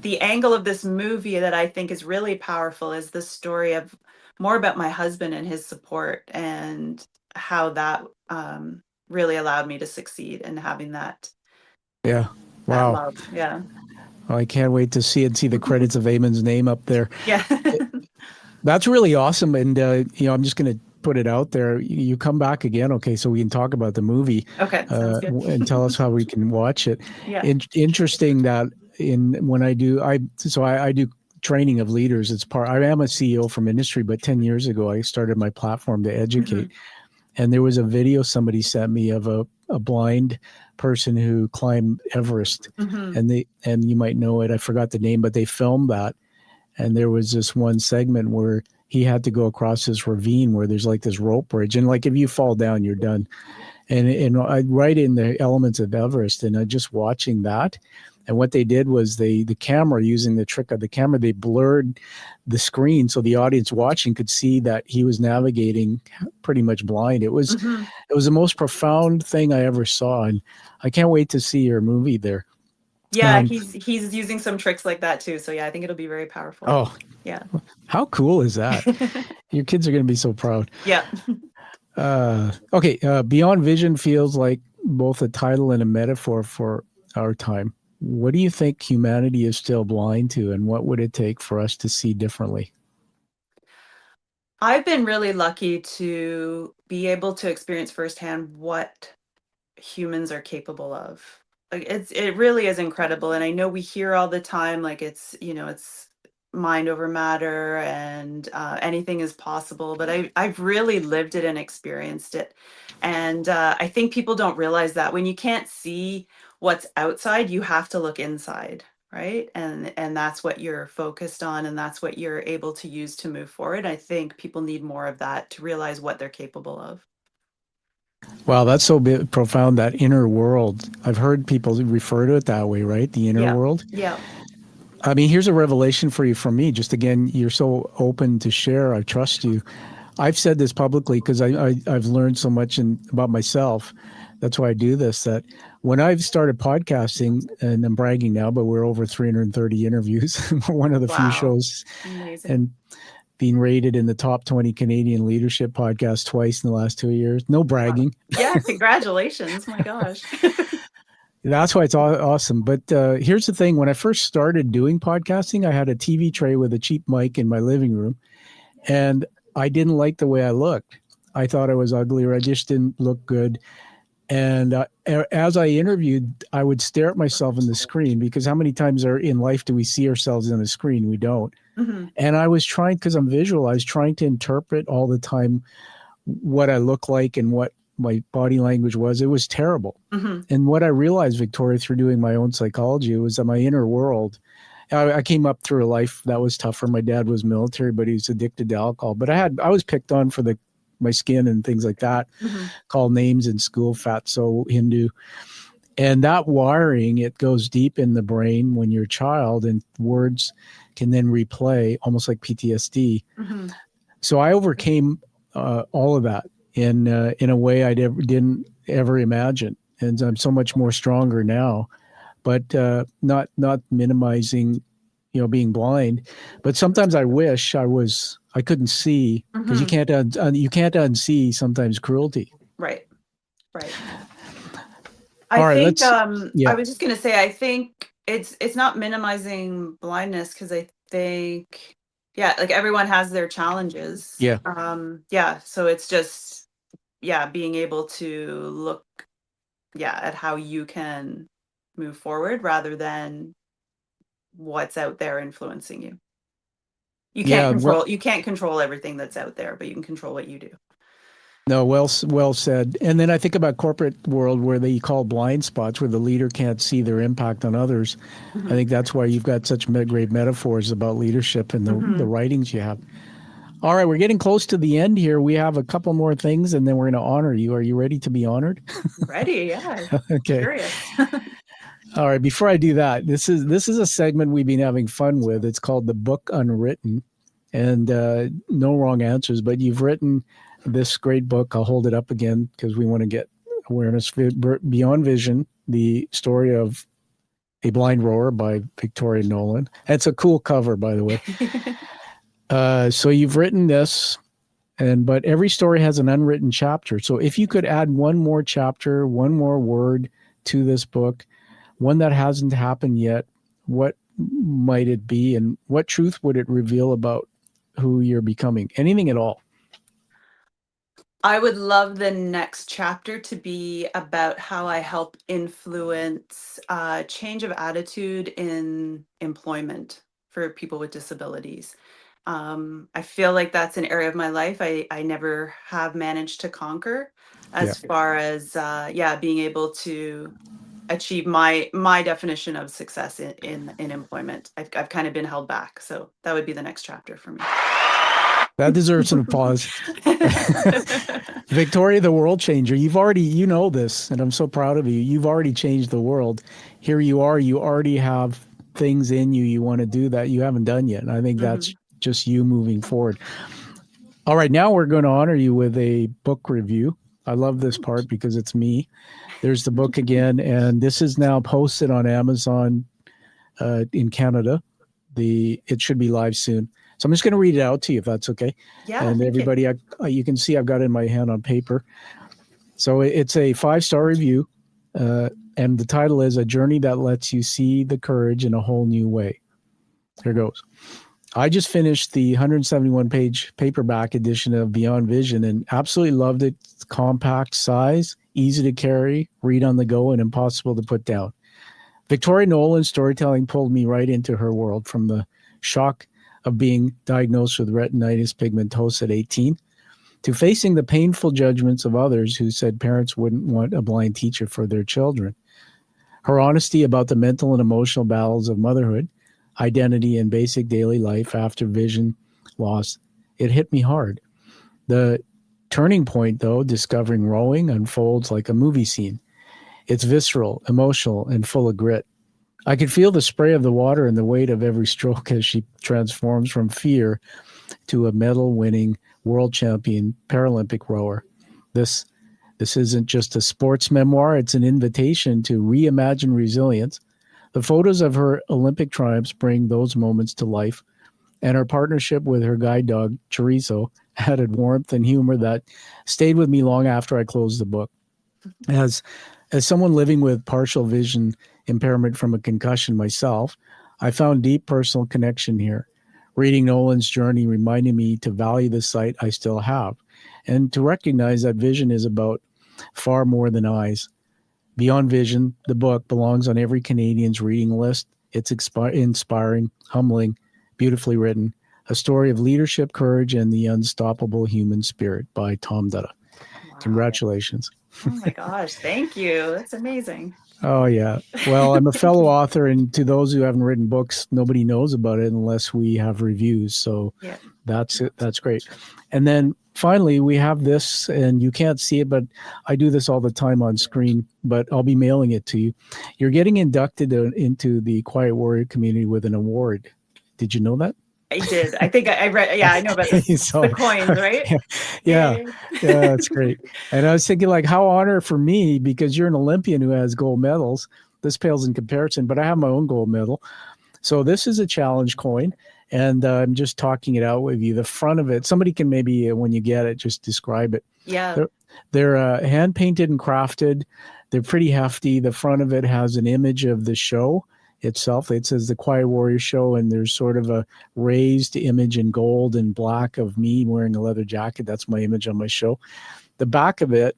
the angle of this movie that I think is really powerful is the story of more about my husband and his support, and how that really allowed me to succeed in having Yeah. that Wow. love. Yeah. I can't wait to see it. See the credits of Eamon's name up there. Yeah. That's really awesome. And I'm just going to put it out there. You come back again, okay? So we can talk about the movie, Okay, sounds good. and tell us how we can watch it. Yeah. Interesting that when I do training of leaders. I am a CEO from industry, but 10 years ago I started my platform to educate. And there was a video somebody sent me of a blind person who climbed Everest, and you might know it. I forgot the name, but they filmed that. And there was this one segment where he had to go across this ravine where there's like this rope bridge, and like if you fall down, you're done. And I right in the elements of Everest, and I just watching that. And what they did was the camera, using the trick of the camera, they blurred the screen so the audience watching could see that he was navigating pretty much blind. It was the most profound thing I ever saw, and I can't wait to see your movie there. Yeah, he's using some tricks like that too. So yeah, I think it'll be very powerful. Oh, yeah. How cool is that? Your kids are going to be so proud. Yeah. Okay. Beyond Vision feels like both a title and a metaphor for our time. What do you think humanity is still blind to, and what would it take for us to see differently? I've been really lucky to be able to experience firsthand what humans are capable of. Like it really is incredible. And I know we hear all the time, like it's mind over matter, and anything is possible. But I've really lived it and experienced it. And I think people don't realize that when you can't see what's outside, you have to look inside, right? And that's what you're focused on, and that's what you're able to use to move forward. I think people need more of that to realize what they're capable of. Wow, that's so profound, that inner world. I've heard people refer to it that way, right? The inner world. Yeah. I mean, here's a revelation for you from me. Just again, you're so open to share. I trust you. I've said this publicly because I've learned so much about myself. that's why I do this, that when I've started podcasting, and I'm bragging now, but we're over 330 interviews. We're one of the few Wow. shows, Amazing. and being rated in the top 20 Canadian leadership podcasts twice in the last 2 years. No bragging. Wow. Yeah, congratulations. My gosh. That's why it's awesome. But here's the thing. When I first started doing podcasting, I had a TV tray with a cheap mic in my living room, and I didn't like the way I looked. I thought I was ugly, or I just didn't look good. And as I interviewed, I would stare at myself in the screen, because how many times in life do we see ourselves in a screen? We don't. Mm-hmm. And I was trying, because I'm visual, I was trying to interpret all the time what I look like and what my body language was. It was terrible. Mm-hmm. And what I realized, Victoria, through doing my own psychology, was that my inner world, I came up through a life that was tougher. My dad was military, but he was addicted to alcohol. But I was picked on for my skin and things like that, Mm-hmm. called names in school, fatso, Hindu. And that wiring, it goes deep in the brain when you're a child, and words can then replay, almost like PTSD. Mm-hmm. So I overcame all of that in a way I didn't ever imagine. And I'm so much more stronger now, but not minimizing, being blind. But sometimes I wish I couldn't see, because you can't unsee sometimes cruelty. Right. Right. All right, think yeah. I was just going to say, I think it's not minimizing blindness, because I think, yeah, like everyone has their challenges. Yeah. Yeah. So it's just, being able to look, at how you can move forward rather than what's out there influencing you. You can't control everything that's out there, but you can control what you do. No, well said. And then I think about corporate world, where they call blind spots, where the leader can't see their impact on others. Mm-hmm. I think that's why you've got such great metaphors about leadership and the writings you have. All right, we're getting close to the end here. We have a couple more things, and then we're going to honor you. Are you ready to be honored? Ready, yeah. Okay. Curious. All right, before I do that, this is a segment we've been having fun with. It's called The Book Unwritten, and no wrong answers, but you've written this great book. I'll hold it up again because we want to get awareness. Beyond Vision, the story of a blind rower by Victoria Nolan. It's a cool cover, by the way. So you've written this, but every story has an unwritten chapter. So if you could add one more chapter, one more word to this book, one that hasn't happened yet, what might it be, and what truth would it reveal about who you're becoming? Anything at all. I would love the next chapter to be about how I help influence change of attitude in employment for people with disabilities. I feel like that's an area of my life I never have managed to conquer, as far as being able to achieve my definition of success in employment. I've kind of been held back, so that would be the next chapter for me. That deserves an applause. Victoria, the world changer. You know this, and I'm so proud of you. You've already changed the world. Here you are. You already have things in you want to do that you haven't done yet. And I think that's just you moving forward. All right, now we're going to honor you with a book review. I love this part because it's me. There's the book again, and this is now posted on Amazon in Canada. It should be live soon. So I'm just going to read it out to you, if that's okay. Yeah. And everybody, you can see I've got it in my hand on paper. So it's a 5-star review, and the title is A Journey That Lets You See the Courage in a Whole New Way. Here goes. I just finished the 171-page paperback edition of Beyond Vision and absolutely loved it. It's compact size, easy to carry, read on the go, and impossible to put down. Victoria Nolan's storytelling pulled me right into her world, from the shock of being diagnosed with retinitis pigmentosa at 18 to facing the painful judgments of others who said parents wouldn't want a blind teacher for their children. Her honesty about the mental and emotional battles of motherhood, identity, and basic daily life after vision loss, it hit me hard. The turning point, though, discovering rowing, unfolds like a movie scene. It's visceral, emotional, and full of grit. I could feel the spray of the water and the weight of every stroke as she transforms from fear to a medal-winning world champion Paralympic rower. This This isn't just a sports memoir, it's an invitation to reimagine resilience. The photos of her Olympic triumphs bring those moments to life, and her partnership with her guide dog, Chorizo, added warmth and humor that stayed with me long after I closed the book. As as someone living with partial vision impairment from a concussion myself, I found deep personal connection here. Reading Nolan's journey reminded me to value the sight I still have and to recognize that vision is about far more than eyes. Beyond Vision, the book belongs on every Canadian's reading list. It's inspiring, humbling, beautifully written, a story of leadership, courage, and the unstoppable human spirit by Tom Dutta. Wow. Congratulations. Oh my gosh. Thank you. That's amazing. Oh, yeah. Well, I'm a fellow author, and to those who haven't written books, nobody knows about it unless we have reviews. So Yeah. that's it. That's great. And then finally, we have this, and you can't see it, but I do this all the time on screen, but I'll be mailing it to you. You're getting inducted into the Quiet Warrior community with an award. Did you know that? I did. I think I read. Yeah, I know about this. So, The coins, right? yeah, Yay. yeah, that's great. And I was thinking, like, how honor for me because you're an Olympian who has gold medals. This pales in comparison, but I have my own gold medal. So this is a challenge coin, and I'm just talking it out with you. The front of it, somebody can maybe when you get it, just describe it. Yeah. They're hand painted and crafted. They're pretty hefty. The front of it has an image of the show itself. It says the Quiet Warrior Show, and there's sort of a raised image in gold and black of me wearing a leather jacket. That's my image on my show. The back of it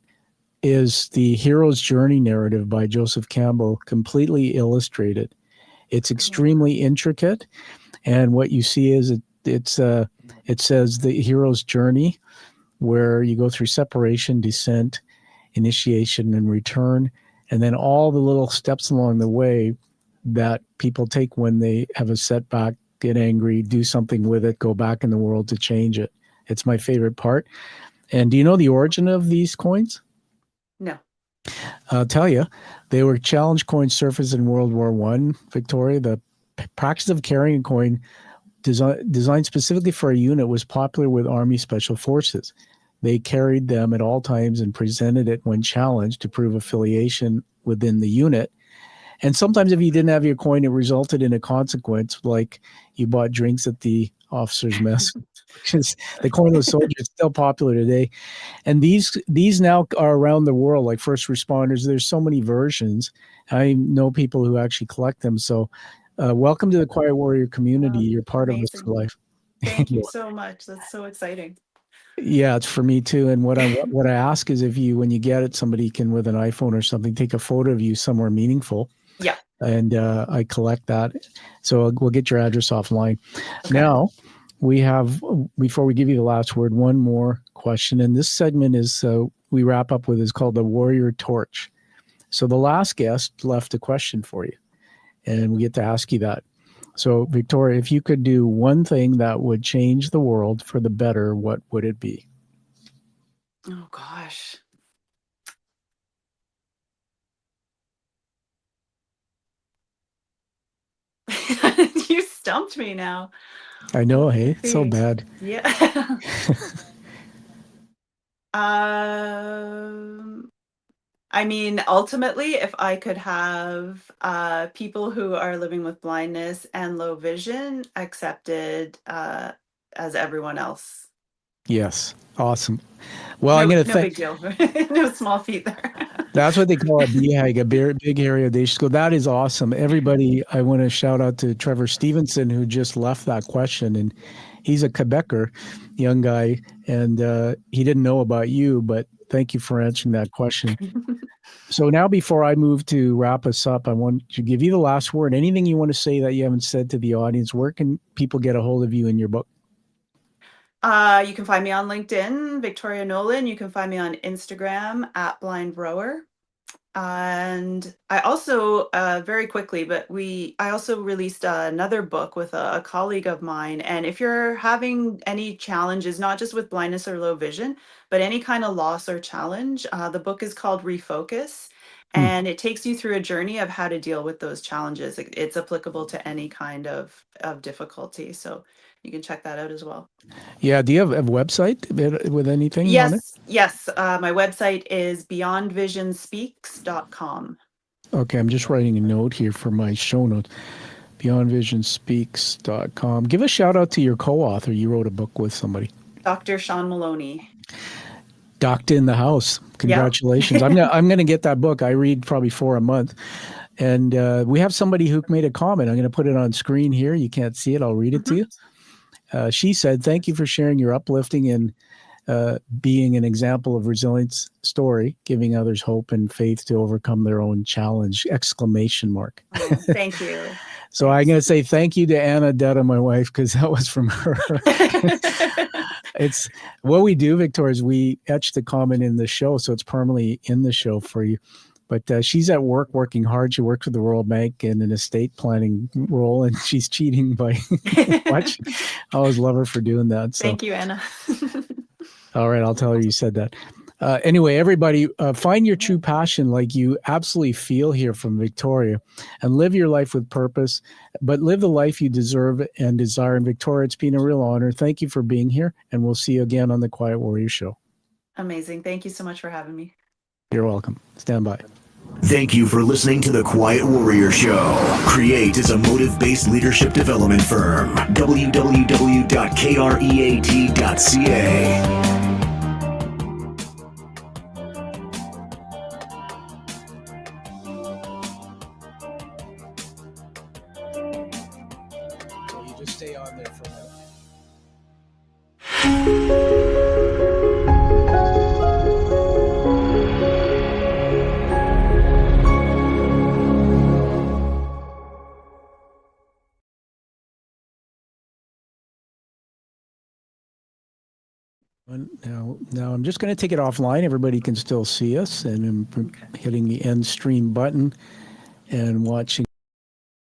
is the hero's journey narrative by Joseph Campbell, completely illustrated. It's extremely intricate, and what you see is it says the hero's journey, where you go through separation, descent, initiation, and return, and then all the little steps along the way that people take when they have a setback, get angry, do something with it, go back in the world to change it. It's my favorite part. And do you know the origin of these coins? No. I'll tell you, they were challenge coins surfaced in World War I, Victoria. The practice of carrying a coin designed specifically for a unit was popular with Army Special Forces. They carried them at all times and presented it when challenged to prove affiliation within the unit. And sometimes if you didn't have your coin, it resulted in a consequence, like you bought drinks at the officer's mess. Because the coinless soldier is still popular today. And these now are around the world, like first responders. There's so many versions. I know people who actually collect them. So welcome to the Quiet Warrior community. You're part amazing. of this for life. Thank you so much. That's so exciting. Yeah, it's for me too. And what I ask is if you, when you get it, somebody can, with an iPhone or something, take a photo of you somewhere meaningful. Yeah. And I collect that. So we'll get your address offline. Okay. Now, we have, before we give you the last word, one more question. And this segment is, we wrap up with, is called the Warrior Torch. So the last guest left a question for you, and we get to ask you that. So, Victoria, if you could do one thing that would change the world for the better, what would it be? Oh, gosh. You stumped me now. I know, hey, it's so bad. Yeah. I mean, ultimately, if I could have people who are living with blindness and low vision accepted as everyone else. Yes. Awesome. Well, no, I'm going to no big deal. No small feet there. That's what they call a BHAG, a big hairy audacious goal. That is awesome. Everybody, I want to shout out to Trevor Stevenson, who just left that question. And he's a Quebecer, young guy, and he didn't know about you, but thank you for answering that question. So now, before I move to wrap us up, I want to give you the last word. Anything you want to say that you haven't said to the audience? Where can people get a hold of you in your book? You can find me on LinkedIn, Victoria Nolan. You can find me on Instagram at Blind Rower. And I also, very quickly, I also released another book with a colleague of mine. And if you're having any challenges, not just with blindness or low vision, but any kind of loss or challenge, the book is called Refocus. And it takes you through a journey of how to deal with those challenges. It's applicable to any kind of difficulty. So you can check that out as well. Yeah. Do you have a website with anything on it? Yes. My website is beyondvisionspeaks.com. Okay. I'm just writing a note here for my show notes. Beyondvisionspeaks.com. Give a shout out to your co-author. You wrote a book with somebody. Dr. Sean Maloney. Doctor in the house. Congratulations. Yep. I'm gonna get that book. I read probably 4 a month. And we have somebody who made a comment. I'm going to put it on screen here. You can't see it. I'll read it to you. She said, "Thank you for sharing your uplifting and being an example of resilience story, giving others hope and faith to overcome their own challenge!" Exclamation mark. Oh, thank you. So I'm going to say thank you to Anna Dutta, my wife, because that was from her. It's what we do, Victoria, is we etch the comment in the show, so it's permanently in the show for you. But she's at work, working hard. She works with the World Bank in an estate planning role, and she's cheating by watching. I always love her for doing that. So. Thank you, Anna. All right, I'll tell her you said that. Anyway, everybody, find your true passion like you absolutely feel here from Victoria, and live your life with purpose, but live the life you deserve and desire. And Victoria, it's been a real honor. Thank you for being here, and we'll see you again on the Quiet Warrior Show. Amazing. Thank you so much for having me. You're welcome. Stand by. Thank you for listening to the Quiet Warrior Show. Create is a motive-based leadership development firm. www.kreat.ca. You just stay on there for a minute. Now I'm just going to take it offline. Everybody can still see us, and I'm hitting the end stream button and watching.